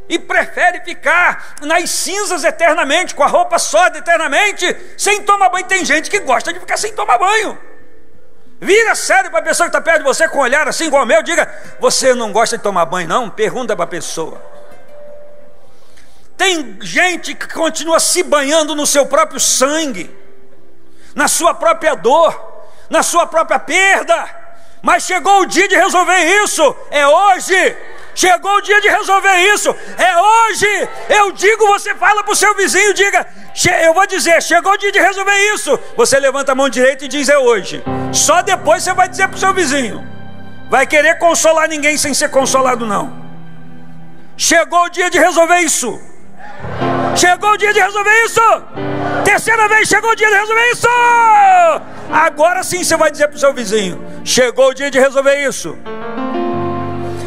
e prefere ficar nas cinzas eternamente, com a roupa sórdida eternamente, sem tomar banho? Tem gente que gosta de ficar sem tomar banho. Vira sério para a pessoa que está perto de você, com um olhar assim igual o meu, diga: você não gosta de tomar banho não? Pergunta para a pessoa. Tem gente que continua se banhando no seu próprio sangue, na sua própria dor, na sua própria perda, mas chegou o dia de resolver isso, é hoje. Chegou o dia de resolver isso, é hoje. Eu digo, você fala para o seu vizinho, diga: eu vou dizer, chegou o dia de resolver isso. Você levanta a mão direita e diz: é hoje. Só depois você vai dizer para o seu vizinho. Vai querer consolar ninguém sem ser consolado não. Chegou o dia de resolver isso. Chegou o dia de resolver isso. Terceira vez, chegou o dia de resolver isso. Agora sim você vai dizer para o seu vizinho: chegou o dia de resolver isso.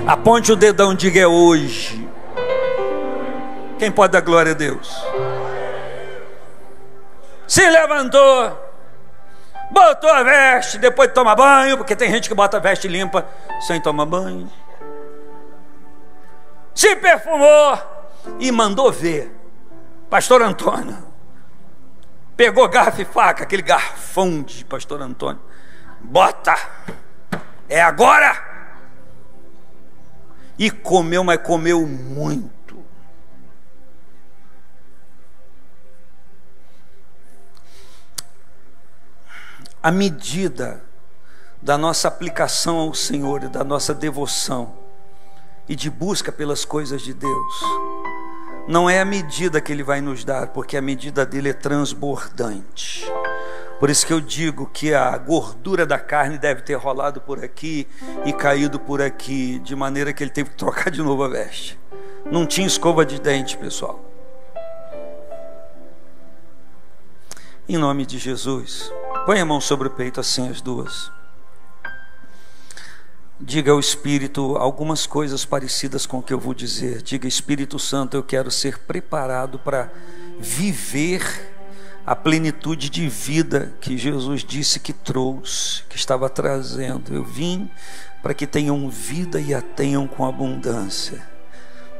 Aponte o dedão, diga: é hoje. Quem pode dar glória a Deus? Se levantou, botou a veste depois de tomar banho, porque tem gente que bota a veste limpa sem tomar banho, se perfumou e mandou ver. Pastor Antônio pegou garfo e faca, aquele garfão de pastor Antônio, bota, é agora. E comeu, mas comeu muito. A medida da nossa aplicação ao Senhor e da nossa devoção e de busca pelas coisas de Deus não é a medida que Ele vai nos dar, porque a medida dele é transbordante. Por isso que eu digo que a gordura da carne deve ter rolado por aqui e caído por aqui, de maneira que ele teve que trocar de novo a veste. Não tinha escova de dente, pessoal. Em nome de Jesus, põe a mão sobre o peito assim, as duas. Diga ao Espírito algumas coisas parecidas com o que eu vou dizer. Diga: Espírito Santo, eu quero ser preparado para viver a plenitude de vida que Jesus disse que trouxe, que estava trazendo. Eu vim para que tenham vida e a tenham com abundância.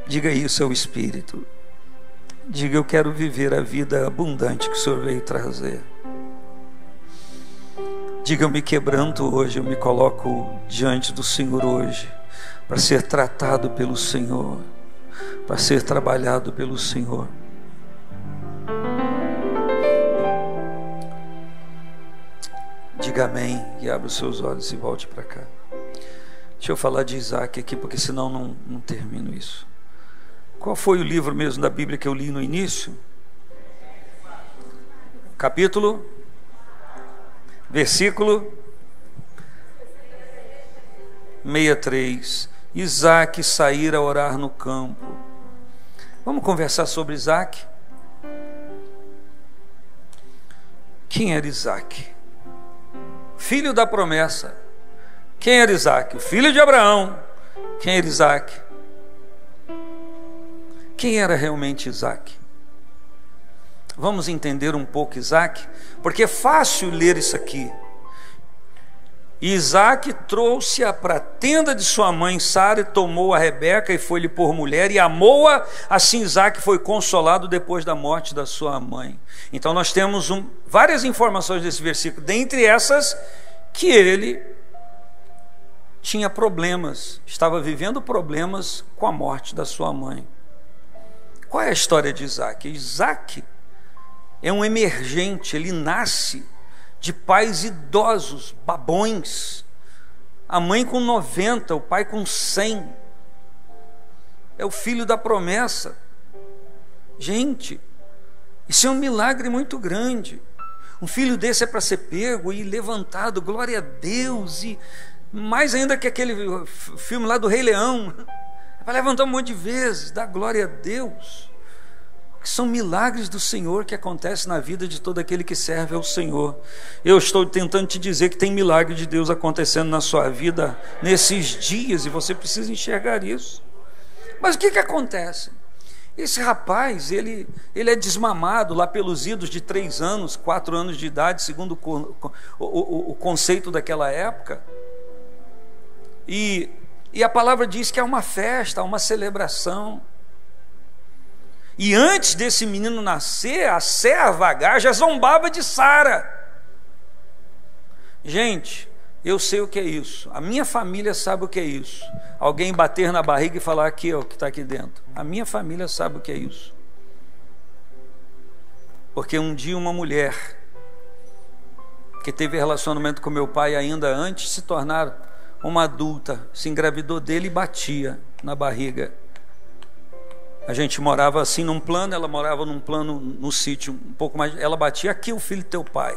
Diga isso ao Espírito. Diga: eu quero viver a vida abundante que o Senhor veio trazer. Diga: eu me quebranto hoje, eu me coloco diante do Senhor hoje, para ser tratado pelo Senhor, para ser trabalhado pelo Senhor. Diga amém e abra os seus olhos e volte para cá. Deixa eu falar de Isaac aqui, porque senão não termino isso. Qual foi o livro mesmo da Bíblia que eu li no início? Capítulo, versículo 63. Isaac saíra a orar no campo. Vamos conversar sobre Isaac? Quem era Isaac? Filho da promessa. Quem era Isaac? O filho de Abraão. Quem era Isaac? Quem era realmente Isaac? Vamos entender um pouco Isaac, porque é fácil ler isso aqui. Isaac trouxe-a para a tenda de sua mãe Sara e tomou a Rebeca e foi-lhe por mulher e amou-a. Assim Isaac foi consolado depois da morte da sua mãe. Então nós temos várias informações desse versículo, dentre essas que ele tinha problemas, estava vivendo problemas com a morte da sua mãe. Qual é a história de Isaac? Isaac é um emergente, ele nasce de pais idosos, babões, a mãe com 90, o pai com 100, é o filho da promessa. Gente, isso é um milagre muito grande. Um filho desse é para ser pego e levantado, glória a Deus, e mais ainda que aquele filme lá do Rei Leão, é para levantar um monte de vezes, dar glória a Deus. Que são milagres do Senhor que acontecem na vida de todo aquele que serve ao Senhor. Eu estou tentando te dizer que tem milagre de Deus acontecendo na sua vida nesses dias, e você precisa enxergar isso. Mas o que acontece? Esse rapaz, ele é desmamado lá pelos idos de 3 anos, 4 anos de idade, segundo o conceito daquela época. E a palavra diz que é uma festa, uma celebração. E antes desse menino nascer, a serva Agar já zombava de Sara. Gente, eu sei o que é isso. A minha família sabe o que é isso. Alguém bater na barriga e falar: aqui, ó, o que está aqui dentro. A minha família sabe o que é isso. Porque um dia uma mulher que teve relacionamento com meu pai ainda antes de se tornar uma adulta, se engravidou dele e batia na barriga. A gente morava assim num plano, ela morava num plano no sítio, um pouco mais. Ela batia: aqui, o filho do teu pai.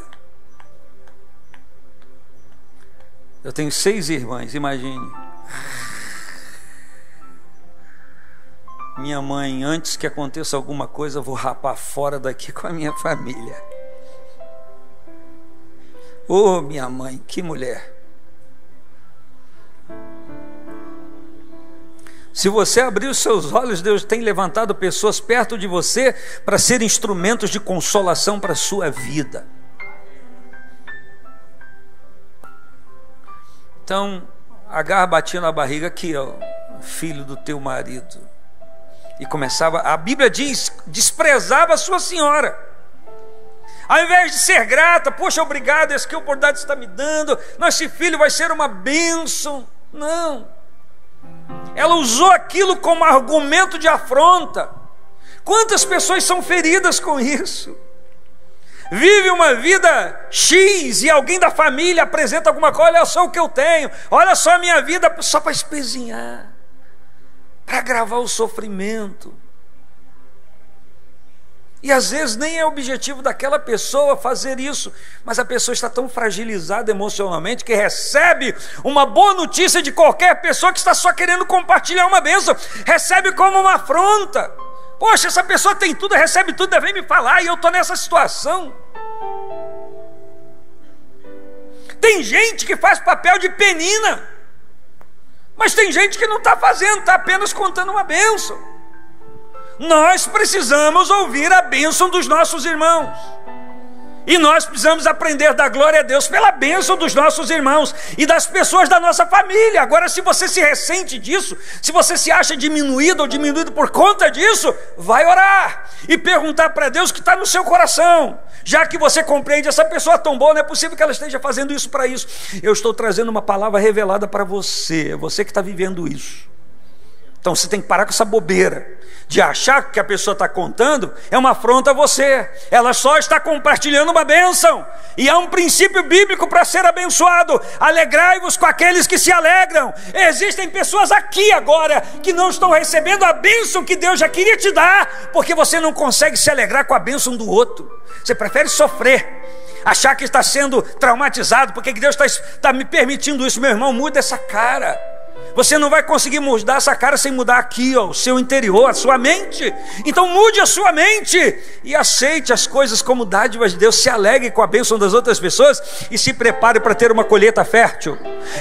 Eu tenho 6 irmãs, imagine. Minha mãe, antes que aconteça alguma coisa, eu vou rapar fora daqui com a minha família. Oh, minha mãe, que mulher. Se você abrir os seus olhos, Deus tem levantado pessoas perto de você para serem instrumentos de consolação para a sua vida. Então Agar batia na barriga, aqui ó, filho do teu marido, e começava, a Bíblia diz, desprezava a sua senhora. Ao invés de ser grata, poxa, obrigado, essa que oportunidade está me dando, nosso filho vai ser uma bênção. Não, ela usou aquilo como argumento de afronta. Quantas pessoas são feridas com isso? Vive uma vida X e alguém da família apresenta alguma coisa, olha só o que eu tenho, olha só a minha vida, só para espezinhar, para agravar o sofrimento. E às vezes nem é o objetivo daquela pessoa fazer isso, mas a pessoa está tão fragilizada emocionalmente que recebe uma boa notícia de qualquer pessoa que está só querendo compartilhar uma bênção, recebe como uma afronta. Poxa, essa pessoa tem tudo, recebe tudo, vem me falar e eu estou nessa situação. Tem gente que faz papel de penina, mas tem gente que não está fazendo, está apenas contando uma bênção. Nós precisamos ouvir a bênção dos nossos irmãos, e nós precisamos aprender da glória a Deus pela bênção dos nossos irmãos e das pessoas da nossa família. Agora, se você se ressente disso, se você se acha diminuído ou diminuído por conta disso, vai orar e perguntar para Deus o que está no seu coração. Já que você compreende, essa pessoa tão boa, não é possível que ela esteja fazendo isso para isso. Eu estou trazendo uma palavra revelada para você, é você que está vivendo isso. Então você tem que parar com essa bobeira de achar que a pessoa está contando é uma afronta a você. Ela só está compartilhando uma bênção, e há um princípio bíblico para ser abençoado: alegrai-vos com aqueles que se alegram. Existem pessoas aqui agora que não estão recebendo a bênção que Deus já queria te dar, porque você não consegue se alegrar com a bênção do outro. Você prefere sofrer, achar que está sendo traumatizado, porque Deus está me permitindo isso. Meu irmão, muda essa cara. Você não vai conseguir mudar essa cara sem mudar aqui, ó, o seu interior, a sua mente. Então mude a sua mente e aceite as coisas como dádivas de Deus. Se alegre com a bênção das outras pessoas e se prepare para ter uma colheita fértil.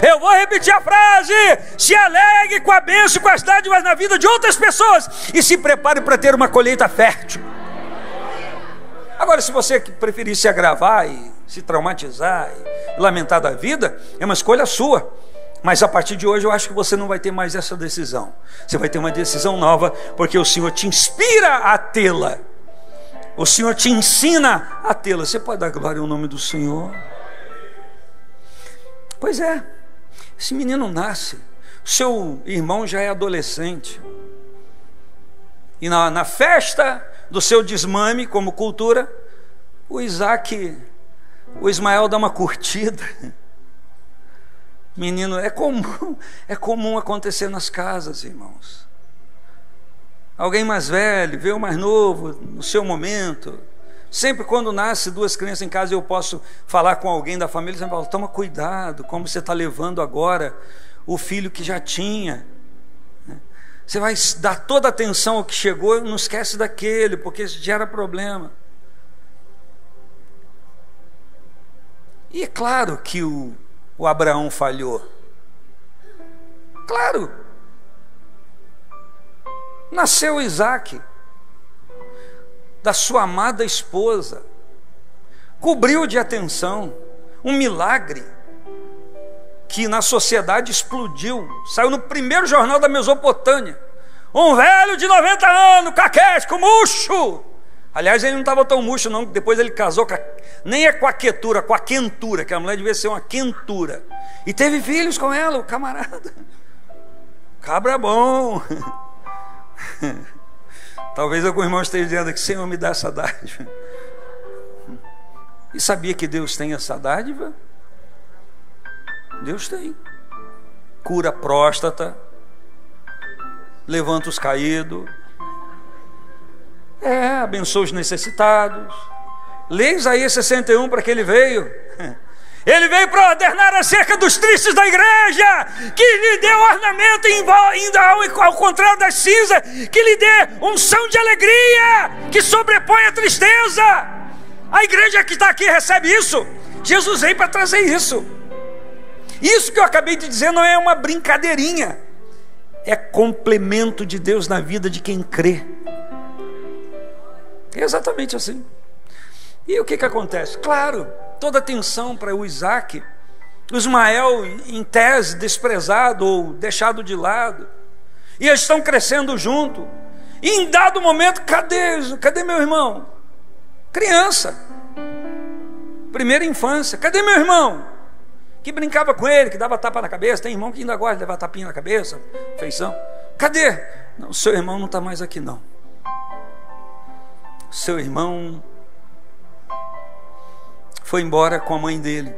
Eu vou repetir a frase: se alegre com a bênção e com as dádivas na vida de outras pessoas e se prepare para ter uma colheita fértil. Agora, se você preferir se agravar e se traumatizar e lamentar da vida, é uma escolha sua. Mas a partir de hoje eu acho que você não vai ter mais essa decisão. Você vai ter uma decisão nova, porque o Senhor te inspira a tê-la. O Senhor te ensina a tê-la. Você pode dar glória ao nome do Senhor? Pois é, esse menino nasce, seu irmão já é adolescente, e na festa do seu desmame como cultura, o Ismael dá uma curtida. Menino, é comum acontecer nas casas, irmãos. Alguém mais velho vê o mais novo no seu momento. Sempre quando nasce duas crianças em casa, eu posso falar com alguém da família, sempre falo: toma cuidado, como você está levando agora o filho que já tinha. Você vai dar toda a atenção ao que chegou, não esquece daquele, porque isso gera problema. E é claro que o Abraão falhou. Claro. Nasceu Isaac, da sua amada esposa, cobriu de atenção, um milagre que na sociedade explodiu, saiu no primeiro jornal da Mesopotâmia. Um velho de 90 anos, caquético, murcho. Aliás, ele não estava tão murcho não, depois ele casou nem é com a quentura, com a quentura, que a mulher devia ser uma quentura, e teve filhos com ela, o camarada. Cabra bom. Talvez algum irmão esteja dizendo que: Senhor, me dá essa dádiva. E sabia que Deus tem essa dádiva? Deus tem. Cura a próstata, levanta os caídos, abençoa os necessitados. Lê Isaías 61, para que ele veio. Ele veio para ordenar acerca dos tristes da igreja, que lhe dê ornamento ao contrário das cinzas, que lhe dê unção de alegria, que sobrepõe a tristeza. A igreja que está aqui recebe isso. Jesus veio para trazer isso. Isso que eu acabei de dizer não é uma brincadeirinha, é complemento de Deus na vida de quem crê. É exatamente assim. E o que acontece? Claro, toda atenção para o Isaac Ismael, em tese, desprezado ou deixado de lado. E eles estão crescendo junto. E em dado momento, cadê meu irmão? Criança. Primeira infância. Cadê meu irmão? Que brincava com ele, que dava tapa na cabeça. Tem irmão que ainda gosta de levar tapinha na cabeça. Feição. Cadê? Não, seu irmão não está mais aqui não. Seu irmão foi embora com a mãe dele.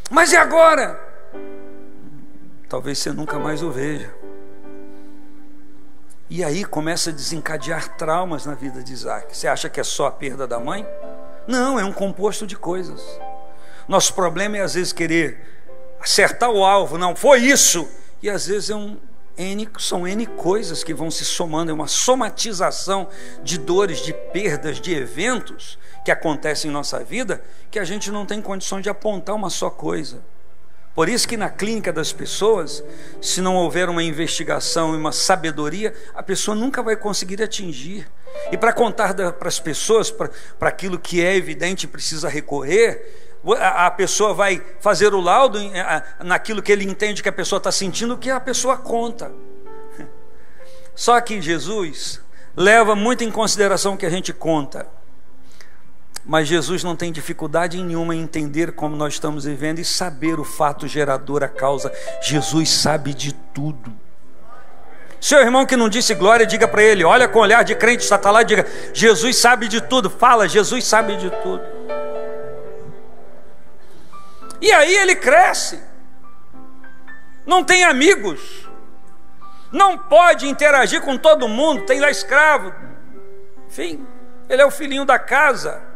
Mas e agora? Talvez você nunca mais o veja. E aí começa a desencadear traumas na vida de Isaac. Você acha que é só a perda da mãe? Não, é um composto de coisas. Nosso problema é às vezes querer acertar o alvo. Não, foi isso. E às vezes são N coisas que vão se somando. É uma somatização de dores, de perdas, de eventos que acontecem em nossa vida, que a gente não tem condição de apontar uma só coisa. Por isso que na clínica das pessoas, se não houver uma investigação e uma sabedoria, a pessoa nunca vai conseguir atingir. E para contar para as pessoas, para aquilo que é evidente, precisa recorrer, a pessoa vai fazer o laudo naquilo que ele entende que a pessoa está sentindo, que a pessoa conta. Só que Jesus leva muito em consideração o que a gente conta. Mas Jesus não tem dificuldade nenhuma em entender como nós estamos vivendo e saber o fato gerador, a causa. Jesus sabe de tudo. Seu irmão que não disse glória, diga para ele, olha com olhar de crente, está lá, diga, Jesus sabe de tudo. Fala, Jesus sabe de tudo. E aí ele cresce, não tem amigos, não pode interagir com todo mundo, tem lá escravo. Enfim, ele é o filhinho da casa.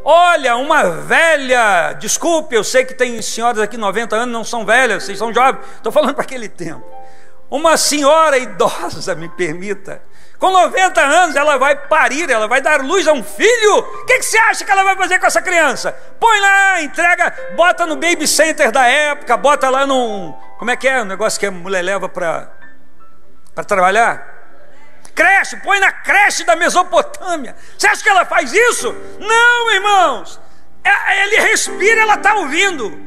Olha, uma velha, desculpe, eu sei que tem senhoras aqui 90 anos, não são velhas, vocês são jovens, estou falando para aquele tempo. Uma senhora idosa, me permita, com 90 anos ela vai parir, ela vai dar luz a um filho. O que você acha que ela vai fazer com essa criança? Põe lá, entrega, bota no baby center da época, bota lá num, como é que é o negócio que a mulher leva para trabalhar? Creche, põe na creche da Mesopotâmia. Você acha que ela faz isso? Não, irmãos. Ele respira, ela está ouvindo.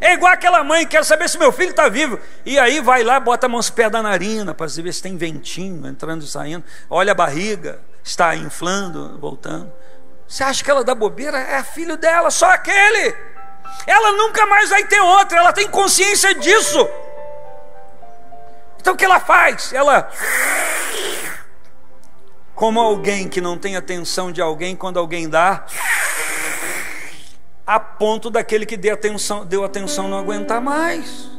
É igual aquela mãe, quero saber se meu filho está vivo. E aí vai lá, bota a mão nos pés da narina para ver se tem ventinho entrando e saindo. Olha a barriga, está inflando, voltando. Você acha que ela dá bobeira? É filho dela, só aquele. Ela nunca mais vai ter outro, ela tem consciência disso. Então o que ela faz? Ela... Como alguém que não tem atenção de alguém, quando alguém dá, a ponto daquele que deu atenção não aguentar mais.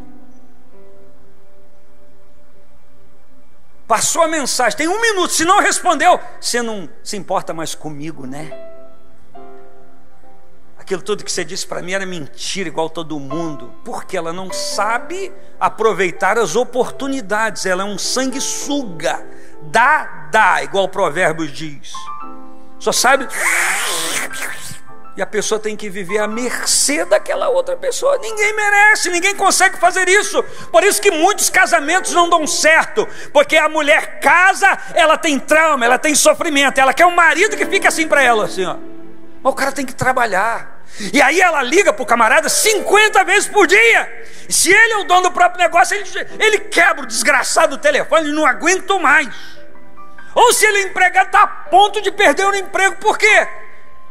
Passou a mensagem, tem 1 minuto, se não respondeu, você não se importa mais comigo, né? Aquilo tudo que você disse para mim era mentira, igual todo mundo. Porque ela não sabe aproveitar as oportunidades. Ela é um sanguessuga. Dá, igual o Provérbios diz. Só sabe... E a pessoa tem que viver à mercê daquela outra pessoa. Ninguém merece, ninguém consegue fazer isso. Por isso que muitos casamentos não dão certo. Porque a mulher casa, ela tem trauma, ela tem sofrimento. Ela quer um marido que fique assim para ela, assim, ó. Mas o cara tem que trabalhar. E aí ela liga para o camarada 50 vezes por dia. E se ele é o dono do próprio negócio, ele quebra o desgraçado telefone, ele não aguenta mais. Ou se ele é empregado, está a ponto de perder o emprego. Por quê?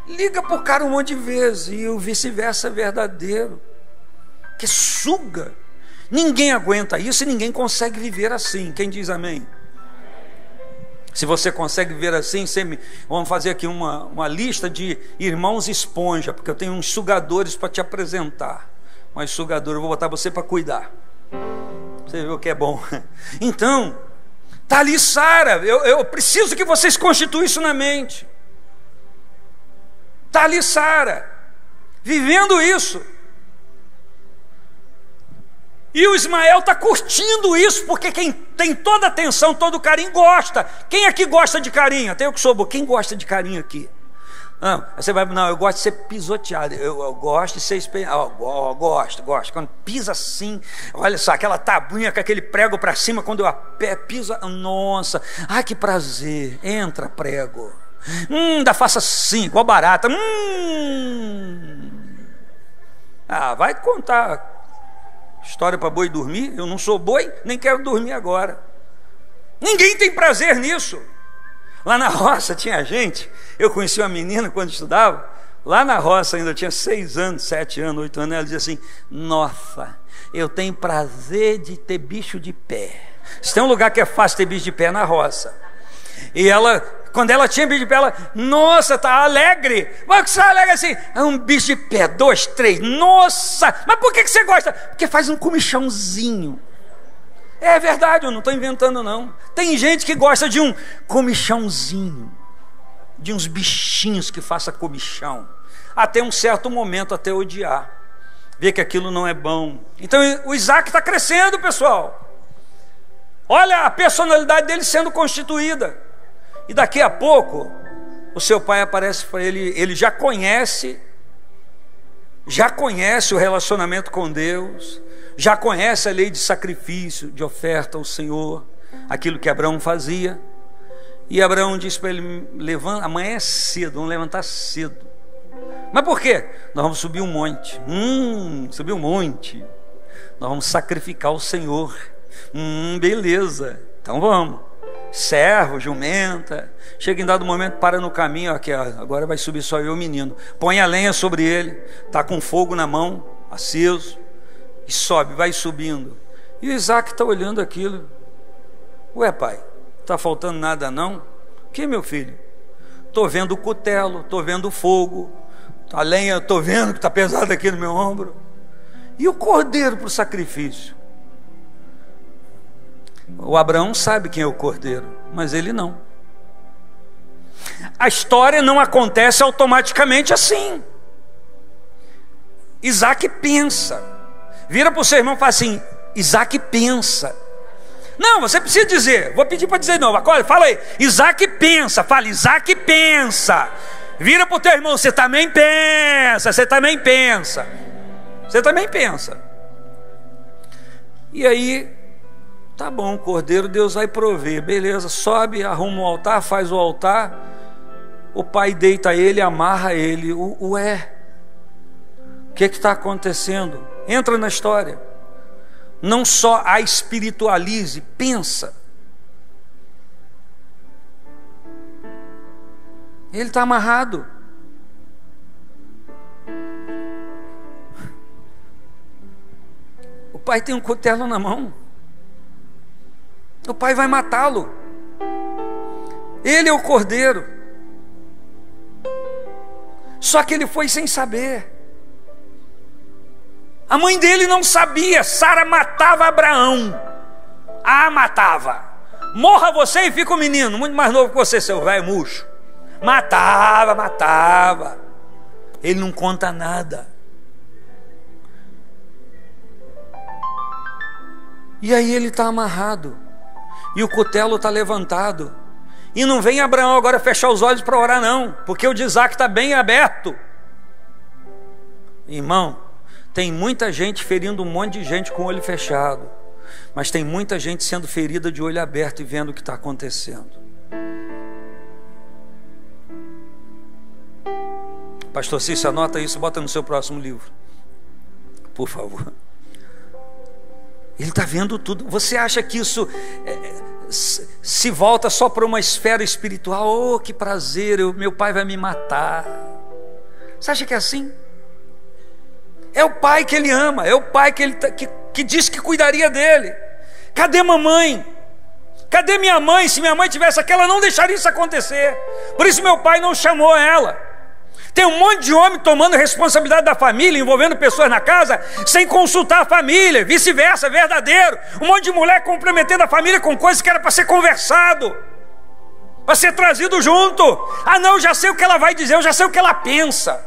Liga para o cara um monte de vezes. E o vice-versa é verdadeiro. Que suga. Ninguém aguenta isso e ninguém consegue viver assim. Quem diz amém? Se você consegue viver assim, vamos fazer aqui uma lista de irmãos esponja, porque eu tenho uns sugadores para te apresentar. Mas sugador, eu vou botar você para cuidar. Você vê o que é bom. Então, está ali Sara. Eu preciso que vocês constituam isso na mente. Está ali Sara, vivendo isso. E o Ismael está curtindo isso, porque quem tem toda a atenção, todo o carinho, gosta. Quem aqui gosta de carinho? Até eu que sou bom. Quem gosta de carinho aqui? Não, você vai, não, eu gosto de ser pisoteado. Eu gosto de ser espelhado. Gosto. Quando pisa assim, olha só, aquela tabuinha com aquele prego para cima, quando eu piso, nossa, ai que prazer, entra prego. Ainda faça assim, igual barata. Ah, vai contar história para boi dormir? Eu não sou boi, nem quero dormir agora. Ninguém tem prazer nisso. Lá na roça tinha gente, eu conheci uma menina quando estudava, lá na roça ainda tinha 6 anos, 7 anos, 8 anos, ela dizia assim: nossa, eu tenho prazer de ter bicho de pé. Se tem um lugar que é fácil ter bicho de pé, é na roça. E ela, quando ela tinha bicho de pé, ela, nossa, tá alegre. Mas que você alegre assim? É um bicho de pé, 2, 3, nossa. Mas por que você gosta? Porque faz um comichãozinho. É verdade, eu não estou inventando não. Tem gente que gosta de um comichãozinho, de uns bichinhos que faça comichão, até um certo momento, até odiar, ver que aquilo não é bom. Então o Isaac está crescendo, pessoal. Olha a personalidade dele sendo constituída. E daqui a pouco o seu pai aparece para ele. Ele já conhece o relacionamento com Deus, já conhece a lei de sacrifício, de oferta ao Senhor, aquilo que Abraão fazia. E Abraão disse para ele: levanta, amanhã é cedo, vamos levantar cedo. Mas por quê? Nós vamos subir um monte. Subir um monte. Nós vamos sacrificar o Senhor. Beleza, então vamos. Servo, jumenta. Chega em dado momento, para no caminho, aqui, agora vai subir só eu e o menino. Põe a lenha sobre ele, está com fogo na mão, aceso, e sobe, vai subindo. E o Isaac está olhando aquilo. Ué, pai, está faltando nada não? Que, meu filho? Estou vendo o cutelo, estou vendo o fogo, a lenha, estou vendo que está pesado aqui no meu ombro. E o cordeiro para o sacrifício? O Abraão sabe quem é o cordeiro, mas ele não. A história não acontece automaticamente assim. Isaac pensa. Vira para o seu irmão e fala assim: Isaac pensa. Não, você precisa dizer. Vou pedir para dizer de novo. Fala aí. Isaac pensa. Fala, Isaac pensa. Vira para o teu irmão: você também pensa. Você também pensa. Você também pensa. E aí, tá bom, cordeiro, Deus vai prover. Beleza, sobe, arruma o altar, faz o altar. O pai deita ele, amarra ele. Ué, o que está acontecendo? Entra na história. Não só a espiritualize, pensa. Ele está amarrado. O pai tem um cutelo na mão. O pai vai matá-lo. Ele é o cordeiro. Só que ele foi sem saber. A mãe dele não sabia. Sara matava Abraão. Matava. Morra você e fica o menino, muito mais novo que você, seu velho murcho. Matava. Ele não conta nada. E aí ele está amarrado. E o cutelo está levantado. E não vem Abraão agora fechar os olhos para orar não, porque o de Isaac está bem aberto. Irmão, tem muita gente ferindo um monte de gente com o olho fechado, mas tem muita gente sendo ferida de olho aberto e vendo o que está acontecendo. Pastor Cícero, anota isso, bota no seu próximo livro, por favor. Ele está vendo tudo. Você acha que isso se volta só para uma esfera espiritual? Oh, que prazer, meu pai vai me matar. Você acha que é assim? É o pai que ele ama, é o pai que disse que cuidaria dele. Cadê mamãe? Cadê minha mãe? Se minha mãe tivesse aqui, ela não deixaria isso acontecer. Por isso meu pai não chamou ela. Tem um monte de homem tomando responsabilidade da família, envolvendo pessoas na casa, sem consultar a família, vice-versa, verdadeiro. Um monte de mulher comprometendo a família com coisas que era para ser conversado, para ser trazido junto. Não, eu já sei o que ela vai dizer, eu já sei o que ela pensa,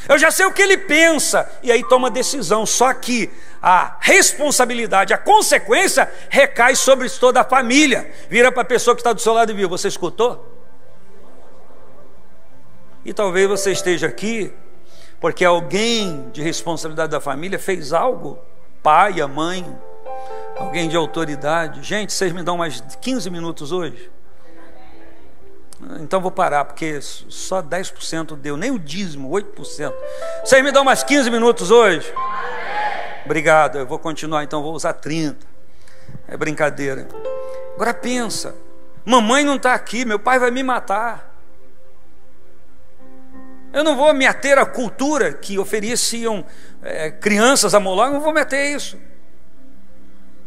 eu já sei o que ele pensa. E aí toma decisão, só que a responsabilidade, a consequência recai sobre toda a família. Vira para a pessoa que está do seu lado e viu: você escutou? E talvez você esteja aqui porque alguém de responsabilidade da família fez algo, pai, a mãe, alguém de autoridade. Gente, vocês me dão mais 15 minutos hoje? Então vou parar, porque só 10% deu, nem o dízimo, 8%. Vocês me dão mais 15 minutos hoje? Obrigado, eu vou continuar, então vou usar 30. É brincadeira. Agora pensa, mamãe não está aqui, meu pai vai me matar. Eu não vou me ater à cultura que ofereciam crianças a Moloque, não vou me ater a isso.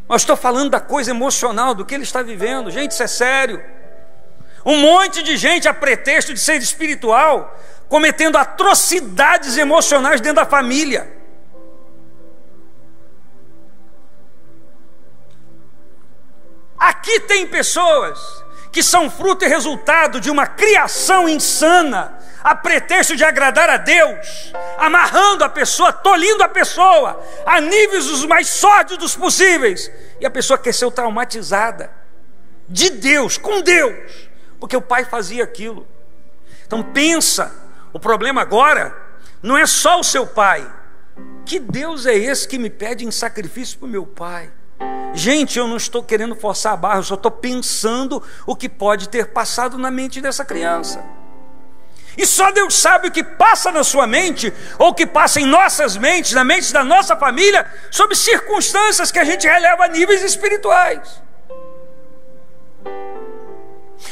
Mas estou falando da coisa emocional, do que ele está vivendo. Gente, isso é sério. Um monte de gente, a pretexto de ser espiritual, cometendo atrocidades emocionais dentro da família. Aqui tem pessoas que são fruto e resultado de uma criação insana, a pretexto de agradar a Deus, amarrando a pessoa, tolhindo a pessoa a níveis os mais sórdidos possíveis, e a pessoa cresceu traumatizada de Deus, com Deus, porque o pai fazia aquilo. Então pensa, o problema agora não é só o seu pai. Que Deus é esse que me pede em sacrifício para o meu pai? Gente, eu não estou querendo forçar a barra, eu só estou pensando o que pode ter passado na mente dessa criança. E só Deus sabe o que passa na sua mente, ou o que passa em nossas mentes, na mente da nossa família, sob circunstâncias que a gente releva a níveis espirituais.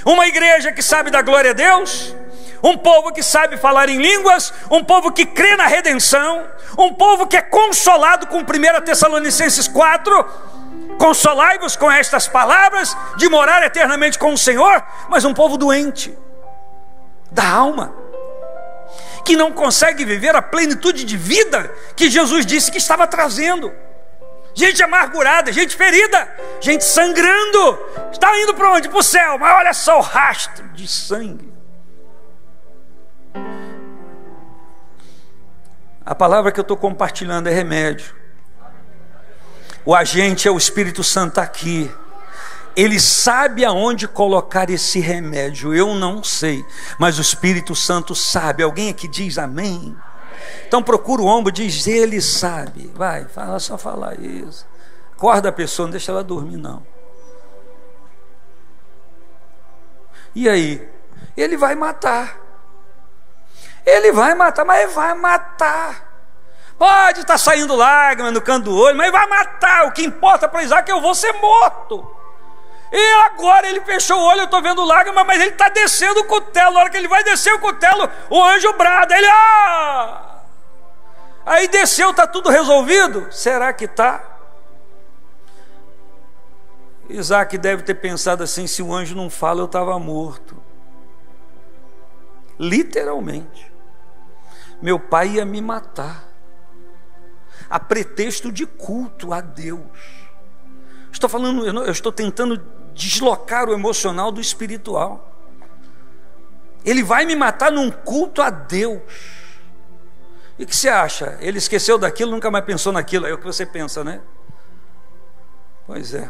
Uma igreja que sabe da glória a Deus, um povo que sabe falar em línguas, um povo que crê na redenção, um povo que é consolado com 1 Tessalonicenses 4, consolai-vos com estas palavras, de morar eternamente com o Senhor, mas um povo doente da alma, que não consegue viver a plenitude de vida que Jesus disse que estava trazendo. Gente amargurada, gente ferida, gente sangrando. Está indo para onde? Para o céu, mas olha só o rastro de sangue. A palavra que eu estou compartilhando é remédio. O agente é o Espírito Santo aqui. Ele sabe aonde colocar esse remédio. Eu não sei, mas o Espírito Santo sabe. Alguém aqui diz amém? Então procura o ombro, diz, ele sabe. Vai, fala, só falar isso. Acorda a pessoa, não deixa ela dormir não. E aí? Ele vai matar. Ele vai matar, mas ele vai matar. Pode estar saindo lágrimas no canto do olho, mas ele vai matar. O que importa para Isaac é eu vou ser morto. E agora ele fechou o olho, eu estou vendo lágrimas, mas ele está descendo o cutelo. Na hora que ele vai descer o cutelo, o anjo brada. Ele, Aí desceu, está tudo resolvido? Será que está? Isaac deve ter pensado assim, se o anjo não fala, eu estava morto. Literalmente. Meu pai ia me matar, a pretexto de culto a Deus. Estou falando, eu estou tentando deslocar o emocional do espiritual. Ele vai me matar num culto a Deus. E o que você acha? Ele esqueceu daquilo, nunca mais pensou naquilo. É o que você pensa, né? Pois é.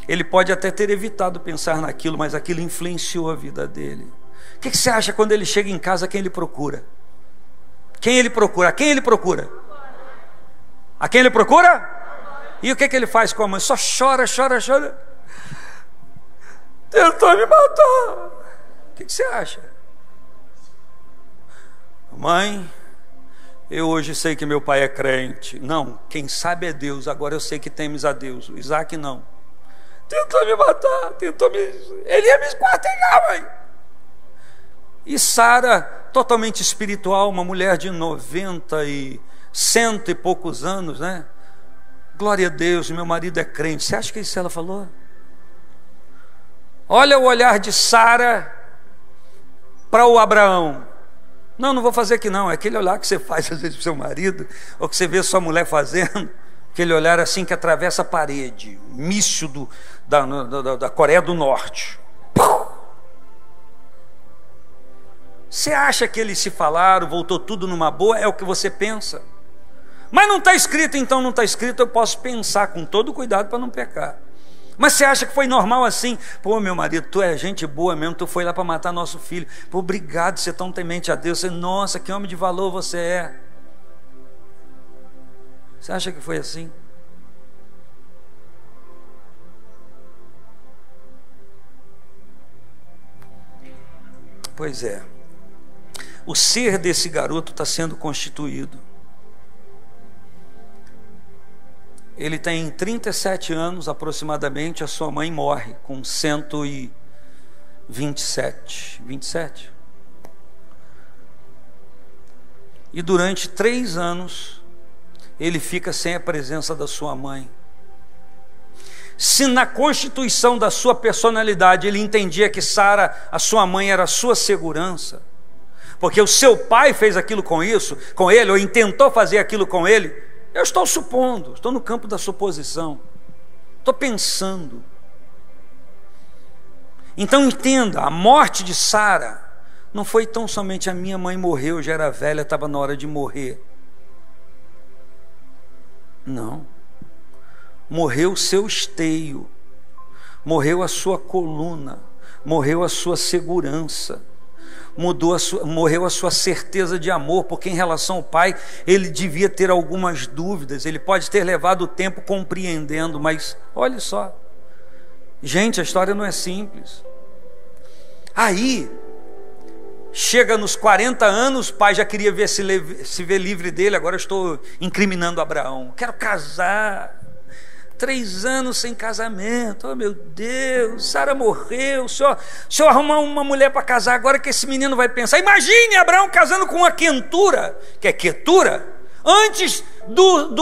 Ele pode até ter evitado pensar naquilo, mas aquilo influenciou a vida dele. O que você acha quando ele chega em casa? Quem ele procura? Quem ele procura? A quem ele procura? A quem ele procura? E o que ele faz com a mãe? Só chora, chora, chora. Tentou me matar. O que você acha? Mãe, eu hoje sei que meu pai é crente. Não, quem sabe é Deus. Agora eu sei que temes a Deus. O Isaac não. Tentou me matar, ele ia me esquartejar, mãe. E Sara, totalmente espiritual, uma mulher de 90 e 100 e poucos anos, né? Glória a Deus, meu marido é crente. Você acha que isso ela falou? Olha o olhar de Sara para o Abraão. Não vou fazer aqui não. É aquele olhar que você faz às vezes para o seu marido, ou que você vê sua mulher fazendo. Aquele olhar assim que atravessa a parede, míssil da Coreia do Norte. Você acha que eles se falaram, voltou tudo numa boa? É o que você pensa. Mas não está escrito, então não está escrito, eu posso pensar com todo cuidado para não pecar. Mas você acha que foi normal assim? Pô, meu marido, tu é gente boa mesmo, tu foi lá para matar nosso filho. Pô, obrigado, você é tão temente a Deus. Você, nossa, que homem de valor você é. Você acha que foi assim? Pois é. O ser desse garoto está sendo constituído. Ele tem 37 anos aproximadamente, a sua mãe morre com 127. E durante 3 anos, ele fica sem a presença da sua mãe. Se na constituição da sua personalidade ele entendia que Sara, a sua mãe, era a sua segurança, porque o seu pai fez aquilo com ele, ou intentou fazer aquilo com ele, eu estou supondo, estou no campo da suposição, estou pensando. Então entenda, a morte de Sara não foi tão somente a minha mãe morreu, já era velha, estava na hora de morrer. Não. Morreu o seu esteio, morreu a sua coluna, morreu a sua segurança, morreu a sua certeza de amor, porque em relação ao pai, ele devia ter algumas dúvidas, ele pode ter levado o tempo compreendendo, mas olha só, gente, a história não é simples. Aí, chega nos 40 anos, o pai já queria se ver livre dele, agora eu estou incriminando Abraão, quero casar. 3 anos sem casamento, oh meu Deus, Sara morreu, o senhor arrumar uma mulher para casar, agora que esse menino vai pensar. Imagine Abraão casando com uma quentura, que é quetura, antes do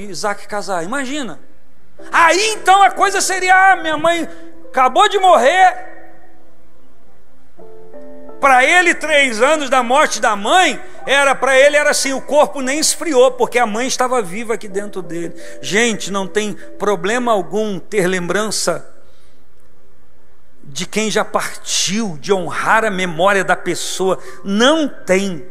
Isaac casar, imagina. Aí então a coisa seria, minha mãe acabou de morrer. Para ele 3 anos da morte da mãe, para ele era assim, o corpo nem esfriou, porque a mãe estava viva aqui dentro dele. Gente, não tem problema algum ter lembrança de quem já partiu, de honrar a memória da pessoa, não tem.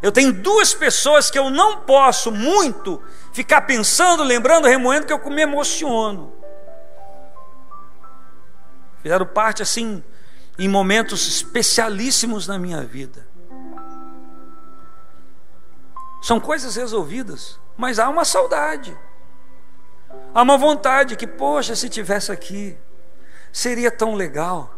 Eu tenho 2 pessoas que eu não posso muito ficar pensando, lembrando, remoendo, que eu me emociono. Fizeram parte assim, em momentos especialíssimos na minha vida. São coisas resolvidas, mas há uma saudade, há uma vontade que, poxa, se tivesse aqui, seria tão legal.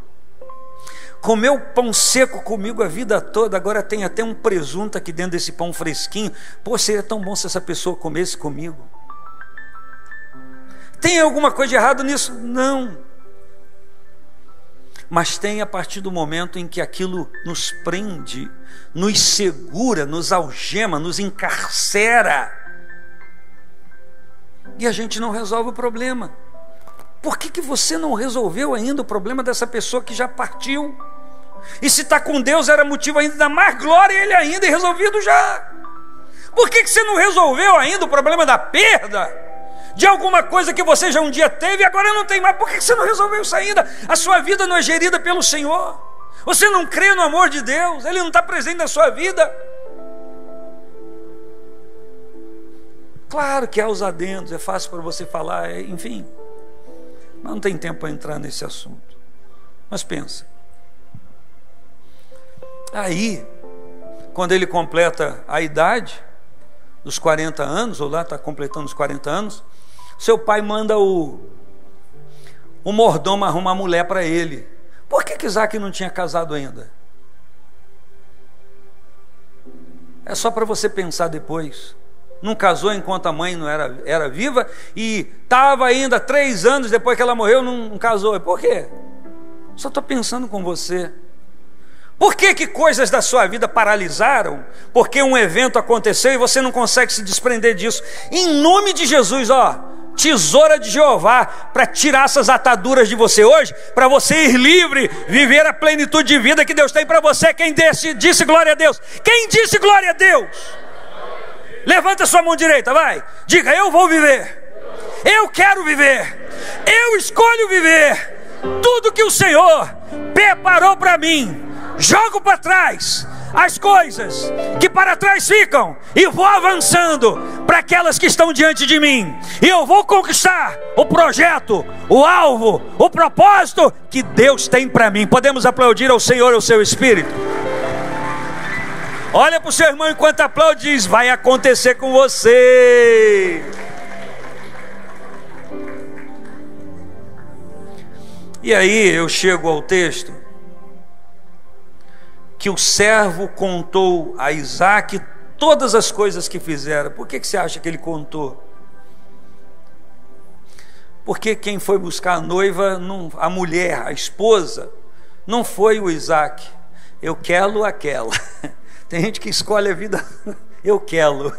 Comeu pão seco comigo a vida toda, agora tem até um presunto aqui dentro desse pão fresquinho. Pô, seria tão bom se essa pessoa comesse comigo. Tem alguma coisa de errado nisso? Não. Mas tem a partir do momento em que aquilo nos prende, nos segura, nos algema, nos encarcera, e a gente não resolve o problema. Por que você não resolveu ainda o problema dessa pessoa que já partiu? E se está com Deus era motivo ainda da mais glória, ele ainda é resolvido já. Por que você não resolveu ainda o problema da perda de alguma coisa que você já um dia teve e agora não tem mais? Por que você não resolveu isso ainda? A sua vida não é gerida pelo Senhor. Você não crê no amor de Deus, Ele não está presente na sua vida. Claro que há os adendos, é fácil para você falar, enfim, mas não tem tempo para entrar nesse assunto. Mas pensa, aí quando ele completa a idade dos 40 anos, ou lá está completando os 40 anos, seu pai manda o mordomo arrumar mulher para ele. Por que Isaac não tinha casado ainda? É só para você pensar depois. Não casou enquanto a mãe não era viva, e estava ainda 3 anos depois que ela morreu, não casou. Por quê? Só estou pensando com você. Por que coisas da sua vida paralisaram? Porque um evento aconteceu e você não consegue se desprender disso. Em nome de Jesus, tesoura de Jeová, para tirar essas ataduras de você hoje, para você ir livre, viver a plenitude de vida que Deus tem para você. Quem disse glória a Deus? Quem disse glória a Deus? Levanta sua mão direita, vai. Diga, eu vou viver. Eu quero viver. Eu escolho viver tudo que o Senhor preparou para mim. Jogo para trás as coisas que para trás ficam e vou avançando para aquelas que estão diante de mim, e eu vou conquistar o projeto, o alvo, o propósito que Deus tem para mim. Podemos aplaudir ao Senhor e ao seu Espírito? Olha para o seu irmão enquanto aplaude, diz: vai acontecer com você. E aí eu chego ao texto que o servo contou a Isaque todas as coisas que fizeram. Por que você acha que ele contou? Porque quem foi buscar a noiva, a mulher, a esposa, não foi o Isaque. Eu quero aquela. Tem gente que escolhe a vida, eu quero.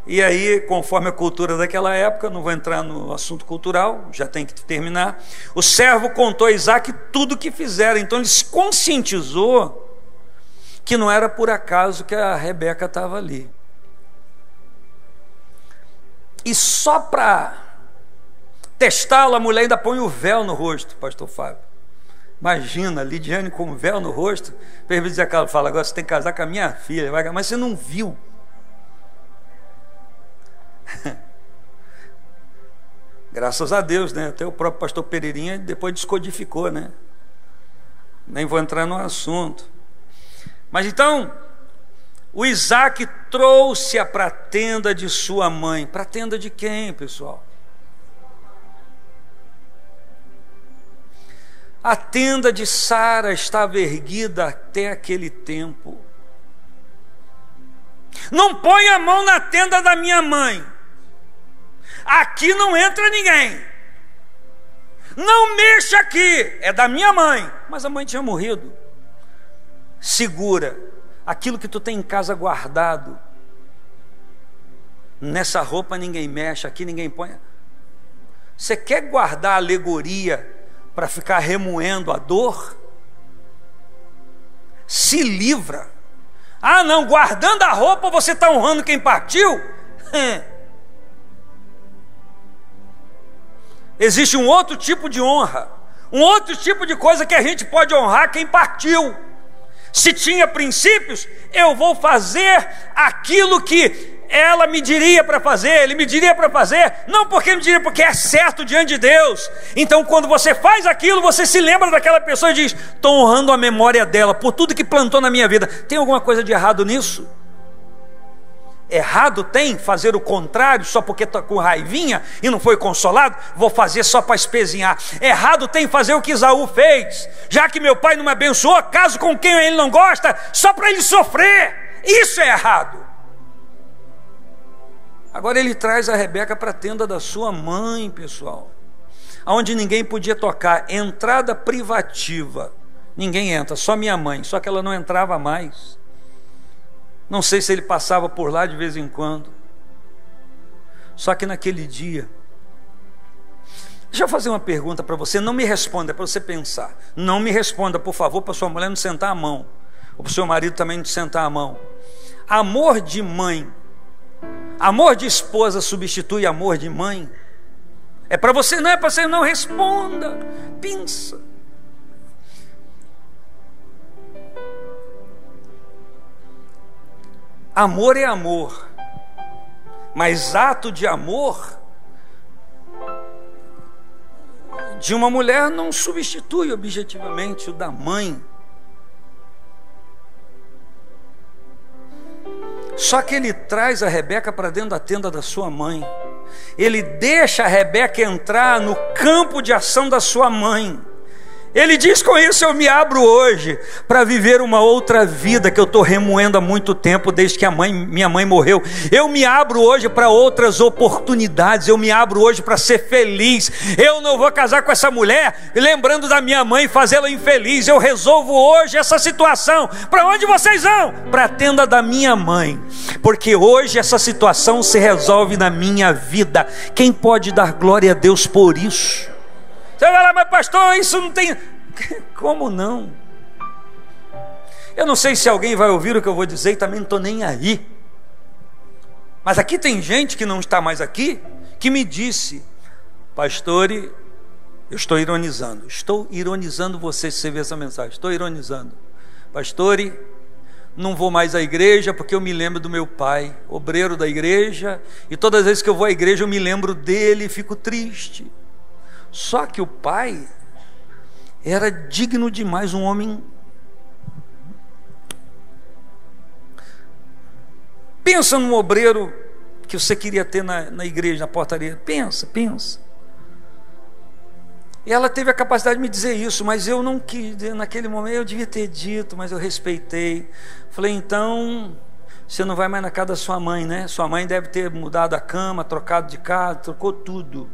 E aí, conforme a cultura daquela época, não vou entrar no assunto cultural, já tem que terminar, o servo contou a Isaque tudo o que fizeram. Então ele se conscientizou que não era por acaso que a Rebeca estava ali. E só para testá-la, a mulher ainda põe o véu no rosto, pastor Fábio. Imagina, Lidiane com o véu no rosto, fala, agora você tem que casar com a minha filha, mas você não viu. Graças a Deus, né? Até o próprio pastor Pereirinha depois descodificou, né? Nem vou entrar no assunto. Mas então, o Isaque trouxe-a para a tenda de sua mãe. Para a tenda de quem, pessoal? A tenda de Sara estava erguida até aquele tempo. Não põe a mão na tenda da minha mãe. Aqui não entra ninguém. Não mexa aqui. É da minha mãe. Mas a mãe tinha morrido. Segura aquilo que tu tem em casa guardado. Nessa roupa ninguém mexe, aqui ninguém põe. Você quer guardar a alegoria para ficar remoendo a dor? Se livra. Ah não, guardando a roupa você está honrando quem partiu? Existe um outro tipo de honra, um outro tipo de coisa que a gente pode honrar quem partiu. Se tinha princípios, eu vou fazer aquilo que ela me diria para fazer, ele me diria para fazer, não porque me diria, porque é certo diante de Deus. Então quando você faz aquilo, você se lembra daquela pessoa e diz, estou honrando a memória dela, por tudo que plantou na minha vida. Tem alguma coisa de errado nisso? Errado tem fazer o contrário, só porque está com raivinha e não foi consolado, vou fazer só para espezinhar. Errado tem fazer o que Esaú fez, já que meu pai não me abençoou, caso com quem ele não gosta, só para ele sofrer. Isso é errado. Agora ele traz a Rebeca para a tenda da sua mãe, pessoal, onde ninguém podia tocar, entrada privativa, ninguém entra, só minha mãe, só que ela não entrava mais. Não sei se ele passava por lá de vez em quando. Só que naquele dia, deixa eu fazer uma pergunta para você, não me responda, é para você pensar. Não me responda, por favor, para sua mulher não sentar a mão, ou para o seu marido também não sentar a mão. Amor de mãe, amor de esposa substitui amor de mãe? É para você, não é para você, não responda, pensa. Amor é amor, mas ato de amor de uma mulher não substitui objetivamente o da mãe. Só que ele traz a Rebeca para dentro da tenda da sua mãe. Ele deixa a Rebeca entrar no campo de ação da sua mãe. Ele diz, com isso eu me abro hoje para viver uma outra vida que eu estou remoendo há muito tempo, desde que minha mãe morreu. Eu me abro hoje para outras oportunidades, eu me abro hoje para ser feliz. Eu não vou casar com essa mulher lembrando da minha mãe e fazê-la infeliz. Eu resolvo hoje essa situação. Para onde vocês vão? Para a tenda da minha mãe, porque hoje essa situação se resolve na minha vida. Quem pode dar glória a Deus por isso? Você vai lá, mas pastor, isso não tem... Como não? Eu não sei se alguém vai ouvir o que eu vou dizer e também não estou nem aí. Mas aqui tem gente que não está mais aqui, que me disse, pastor, eu estou ironizando você se você ver essa mensagem, estou ironizando. Pastor, não vou mais à igreja porque eu me lembro do meu pai, obreiro da igreja, e todas as vezes que eu vou à igreja eu me lembro dele e fico triste. Só que o pai era digno demais, um homem. Pensa num obreiro que você queria ter na igreja, na portaria. Pensa. E ela teve a capacidade de me dizer isso, mas eu não quis, naquele momento eu devia ter dito, mas eu respeitei. Falei, então, você não vai mais na casa da sua mãe, né? Sua mãe deve ter mudado a cama, trocado de casa, trocou tudo.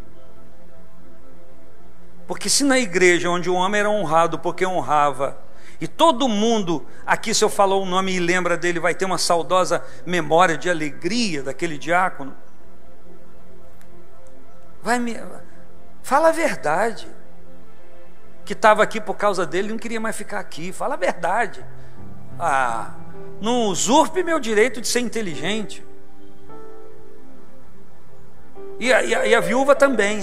Porque se na igreja onde o homem era honrado porque honrava, e todo mundo aqui, se eu falar o nome e lembra dele, vai ter uma saudosa memória de alegria daquele diácono, fala a verdade, que estava aqui por causa dele, não queria mais ficar aqui, fala a verdade. Não usurpe meu direito de ser inteligente. E a viúva também,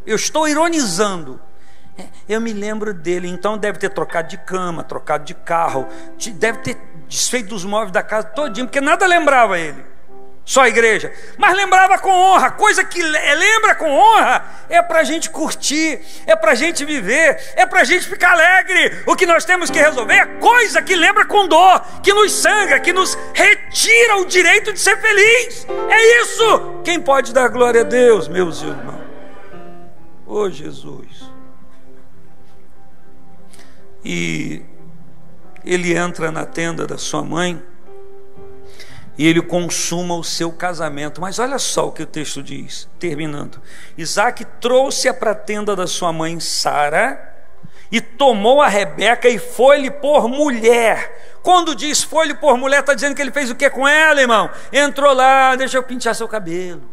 eu estou ironizando. Eu me lembro dele, então deve ter trocado de cama, trocado de carro, deve ter desfeito os móveis da casa todinho, porque nada lembrava ele, só a igreja, mas lembrava com honra. Coisa que lembra com honra é para a gente curtir, é para a gente viver, é para a gente ficar alegre. O que nós temos que resolver é coisa que lembra com dor, que nos sangra, que nos retira o direito de ser feliz. É isso. Quem pode dar glória a Deus, meus irmãos? Oh, Jesus. E ele entra na tenda da sua mãe e ele consuma o seu casamento. Mas olha só o que o texto diz, terminando. Isaac trouxe-a para a tenda da sua mãe Sara e tomou a Rebeca e foi-lhe por mulher. Quando diz foi-lhe por mulher, está dizendo que ele fez o que com ela, irmão? Entrou lá, deixa eu pentear seu cabelo.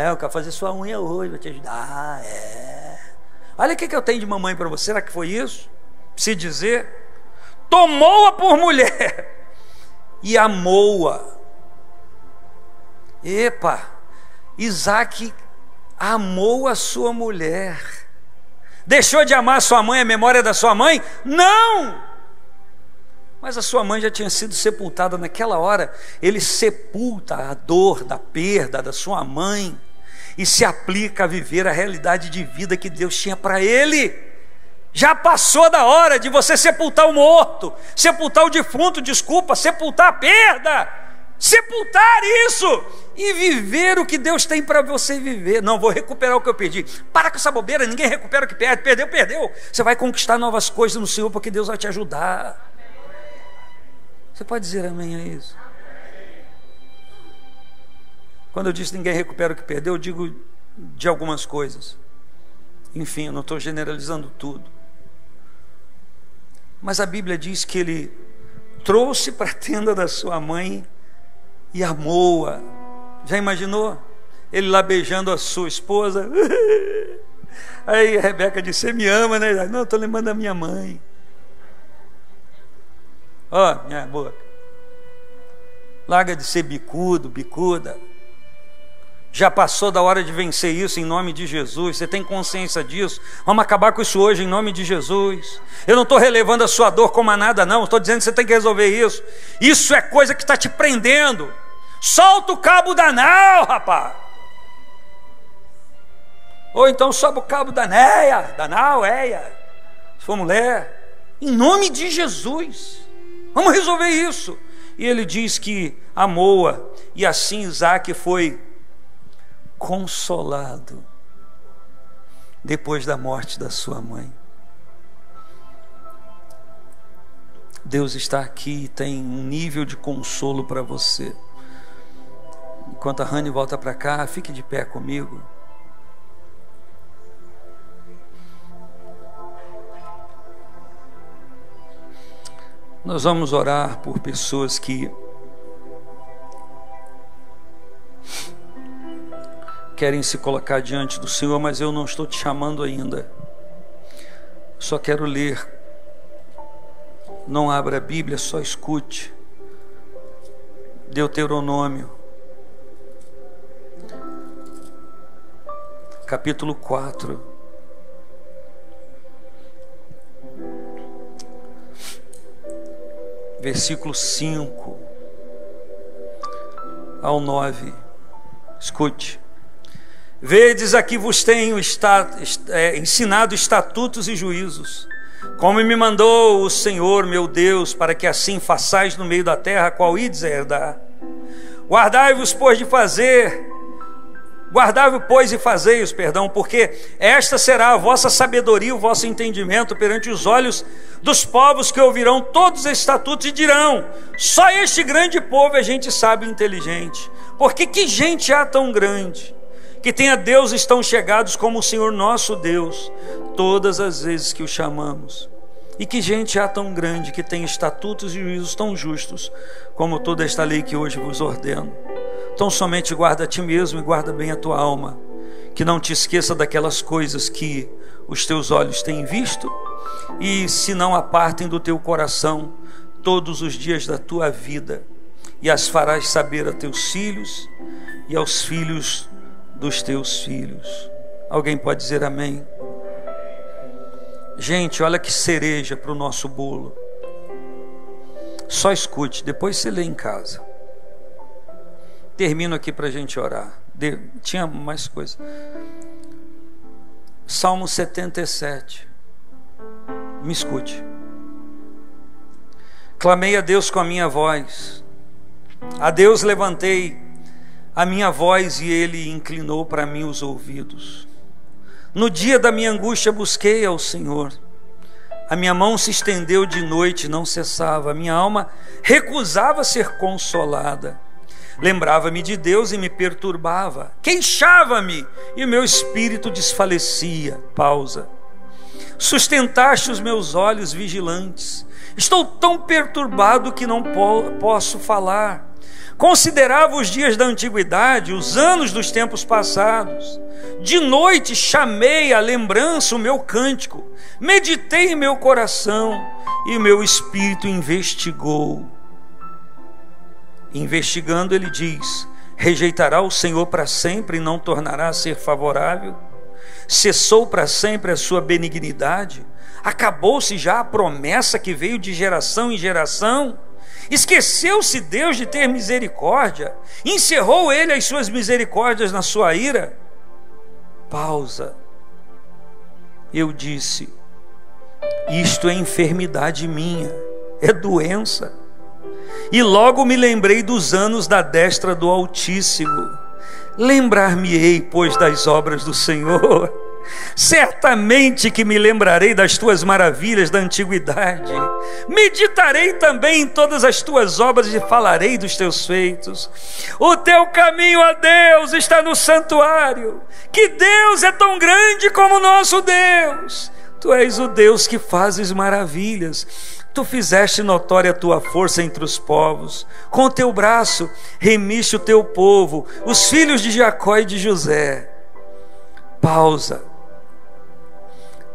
Eu quero fazer sua unha hoje, vou te ajudar. Olha o que eu tenho de mamãe para você, será que foi isso? Se dizer, tomou-a por mulher e amou-a. Isaac amou a sua mulher. Deixou de amar a sua mãe, a memória da sua mãe? Não! Mas a sua mãe já tinha sido sepultada naquela hora. Ele sepulta a dor da perda da sua mãe e se aplica a viver a realidade de vida que Deus tinha para ele. Já passou da hora de você sepultar o morto, sepultar o defunto, sepultar a perda, sepultar isso e viver o que Deus tem para você viver. Não, vou recuperar o que eu perdi. Para com essa bobeira, ninguém recupera o que perde. Perdeu. Você vai conquistar novas coisas no Senhor, porque Deus vai te ajudar. Você pode dizer amém a isso? Quando eu disse ninguém recupera o que perdeu, eu digo de algumas coisas. Enfim, eu não estou generalizando tudo. Mas a Bíblia diz que ele trouxe para a tenda da sua mãe e amou-a. Já imaginou? Ele lá beijando a sua esposa. Aí a Rebeca disse, você me ama, né? Não, estou lembrando da minha mãe. Minha boca. Larga de ser bicuda. Já passou da hora de vencer isso em nome de Jesus. Você tem consciência disso? Vamos acabar com isso hoje em nome de Jesus. Eu não estou relevando a sua dor como a nada, não. Estou dizendo que você tem que resolver isso. Isso é coisa que está te prendendo. Solta o cabo da nau, rapaz. Ou então sobe o cabo da nau, se for mulher. Em nome de Jesus. Vamos resolver isso. E ele diz que amou-a. E assim Isaac foi consolado depois da morte da sua mãe. Deus está aqui e tem um nível de consolo para você. Enquanto a Rani volta para cá, fique de pé comigo. Nós vamos orar por pessoas que querem se colocar diante do Senhor, mas eu não estou te chamando ainda. Só quero ler. Não abra a Bíblia, só escute. Deuteronômio, capítulo 4. Versículo 5 ao 9. Escute. Vedes, aqui vos tenho ensinado estatutos e juízos, como me mandou o Senhor meu Deus, para que assim façais no meio da terra, qual ides a herdar. Guardai-vos, pois, de fazer Guardai-vos, pois, e fazei-os, porque esta será a vossa sabedoria, o vosso entendimento perante os olhos dos povos que ouvirão todos os estatutos e dirão: só este grande povo é gente sábia e inteligente. Porque que gente há tão grande, que tenha deuses tão chegados como o Senhor nosso Deus, todas as vezes que o chamamos? E que gente há tão grande, que tem estatutos e juízos tão justos, como toda esta lei que hoje vos ordeno? Então somente guarda a ti mesmo e guarda bem a tua alma, que não te esqueça daquelas coisas que os teus olhos têm visto, e se não apartem do teu coração todos os dias da tua vida, e as farás saber a teus filhos e aos filhos dos teus filhos. Alguém pode dizer amém? Gente, olha que cereja para o nosso bolo. Só escute, depois você lê em casa. Termino aqui para a gente orar. Tinha mais coisa. Salmo 77. Me escute. Clamei a Deus com a minha voz. A Deus levantei a minha voz e Ele inclinou para mim os ouvidos. No dia da minha angústia busquei ao Senhor. A minha mão se estendeu de noite, não cessava. A minha alma recusava ser consolada. Lembrava-me de Deus e me perturbava. Queixava-me e o meu espírito desfalecia. Pausa. Sustentaste os meus olhos vigilantes. Estou tão perturbado que não posso falar. Considerava os dias da antiguidade, os anos dos tempos passados. De noite chamei à lembrança o meu cântico. Meditei em meu coração e o meu espírito investigou. Investigando, ele diz: rejeitará o Senhor para sempre e não tornará a ser favorável? Cessou para sempre a sua benignidade? Acabou-se já a promessa que veio de geração em geração? Esqueceu-se Deus de ter misericórdia? Encerrou Ele as suas misericórdias na sua ira? Pausa. Eu disse: isto é enfermidade minha, é doença. E logo me lembrei dos anos da destra do Altíssimo. Lembrar-me-ei, pois, das obras do Senhor. Certamente que me lembrarei das tuas maravilhas da antiguidade. Meditarei também em todas as tuas obras e falarei dos teus feitos. O teu caminho, ó Deus, está no santuário. Que Deus é tão grande como o nosso Deus. Tu és o Deus que fazes maravilhas. Tu fizeste notória a tua força entre os povos. Com o teu braço remiste o teu povo, os filhos de Jacó e de José. Pausa.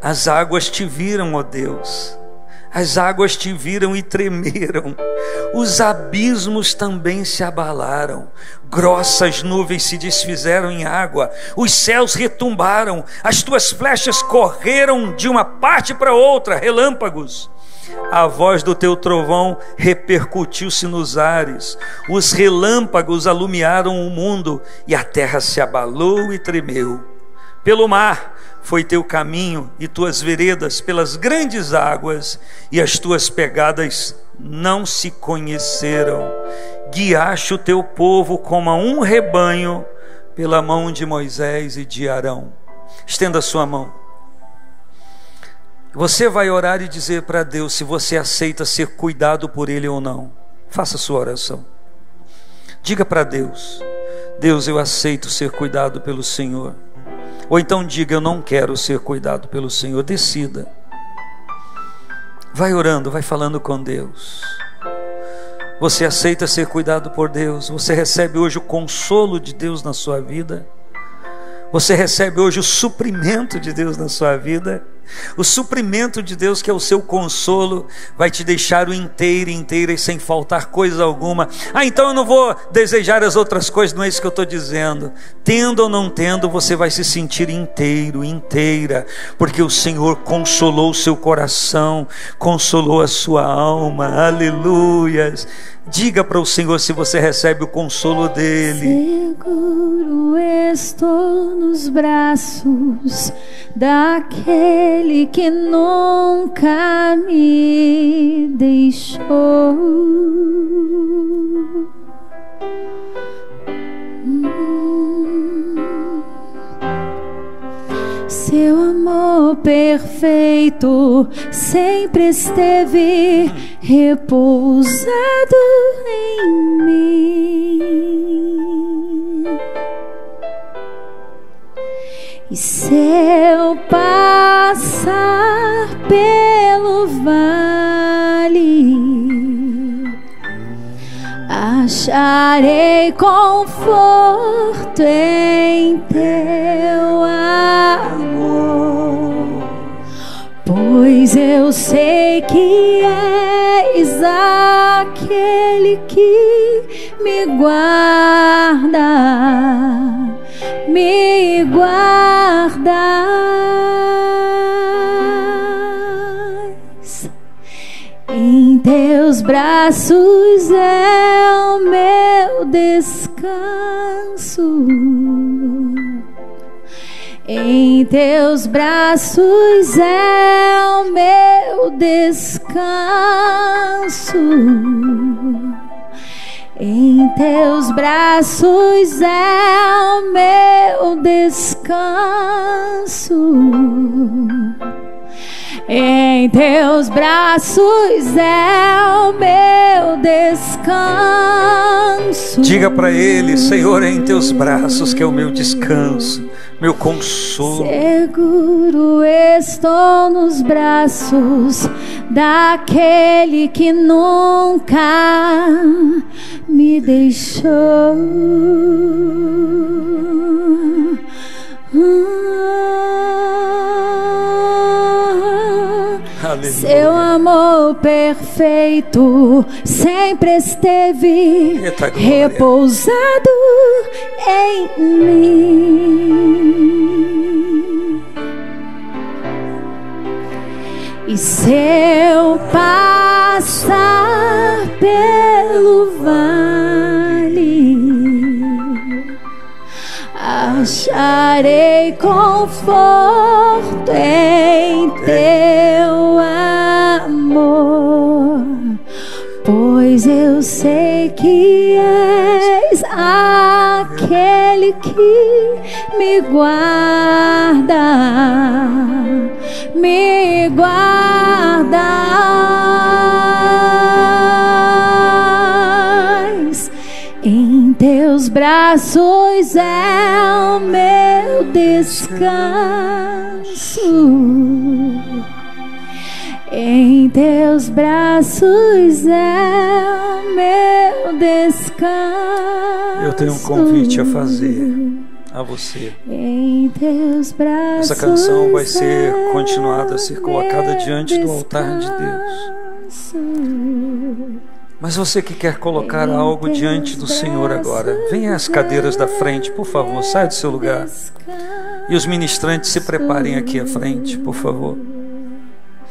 As águas te viram, ó Deus. As águas te viram e tremeram. Os abismos também se abalaram. Grossas nuvens se desfizeram em água. Os céus retumbaram. As tuas flechas correram de uma parte para outra, relâmpagos. A voz do teu trovão repercutiu-se nos ares. Os relâmpagos alumiaram o mundo e a terra se abalou e tremeu. Pelo mar foi teu caminho e tuas veredas pelas grandes águas, e as tuas pegadas não se conheceram. Guiaste o teu povo como a um rebanho pela mão de Moisés e de Arão. Estenda a sua mão. Você vai orar e dizer para Deus se você aceita ser cuidado por Ele ou não. Faça a sua oração. Diga para Deus: Deus, eu aceito ser cuidado pelo Senhor. Ou então diga: eu não quero ser cuidado pelo Senhor. Decida. Vai orando, vai falando com Deus. Você aceita ser cuidado por Deus? Você recebe hoje o consolo de Deus na sua vida? Você recebe hoje o suprimento de Deus na sua vida? O suprimento de Deus, que é o seu consolo, vai te deixar o inteira e sem faltar coisa alguma. Então eu não vou desejar as outras coisas. Não é isso que eu estou dizendo. Tendo ou não tendo, você vai se sentir inteiro, inteira, porque o Senhor consolou o seu coração, consolou a sua alma. Aleluias. Diga para o Senhor se você recebe o consolo dEle. Seguro estou nos braços daquele que nunca me deixou. perfeito sempre esteve repousado em mim. E se eu passar pelo vale, acharei conforto em teu amor, pois eu sei que és aquele que me guarda, me guardas. Em teus braços é o meu descanso. Em teus braços é o meu descanso. Em teus braços é o meu descanso. Em teus braços é o meu descanso. Diga para Ele: Senhor, é em teus braços que é o meu descanso, meu consolo. Seguro estou nos braços daquele que nunca me deixou. Aleluia. Seu amor perfeito sempre esteve repousado em mim. E se eu passar pelo vale, acharei conforto em teu amor, pois eu sei que és aquele que me guarda, me guardas. Em teus braços é o meu descanso. Em teus braços é o meu descanso. Eu tenho um convite a fazer a você. Em teus braços essa canção vai ser continuada a ser colocada diante do altar de Deus. Mas você que quer colocar algo diante do Senhor agora, venha às cadeiras da frente, por favor, saia do seu lugar. E os ministrantes se preparem aqui à frente, por favor.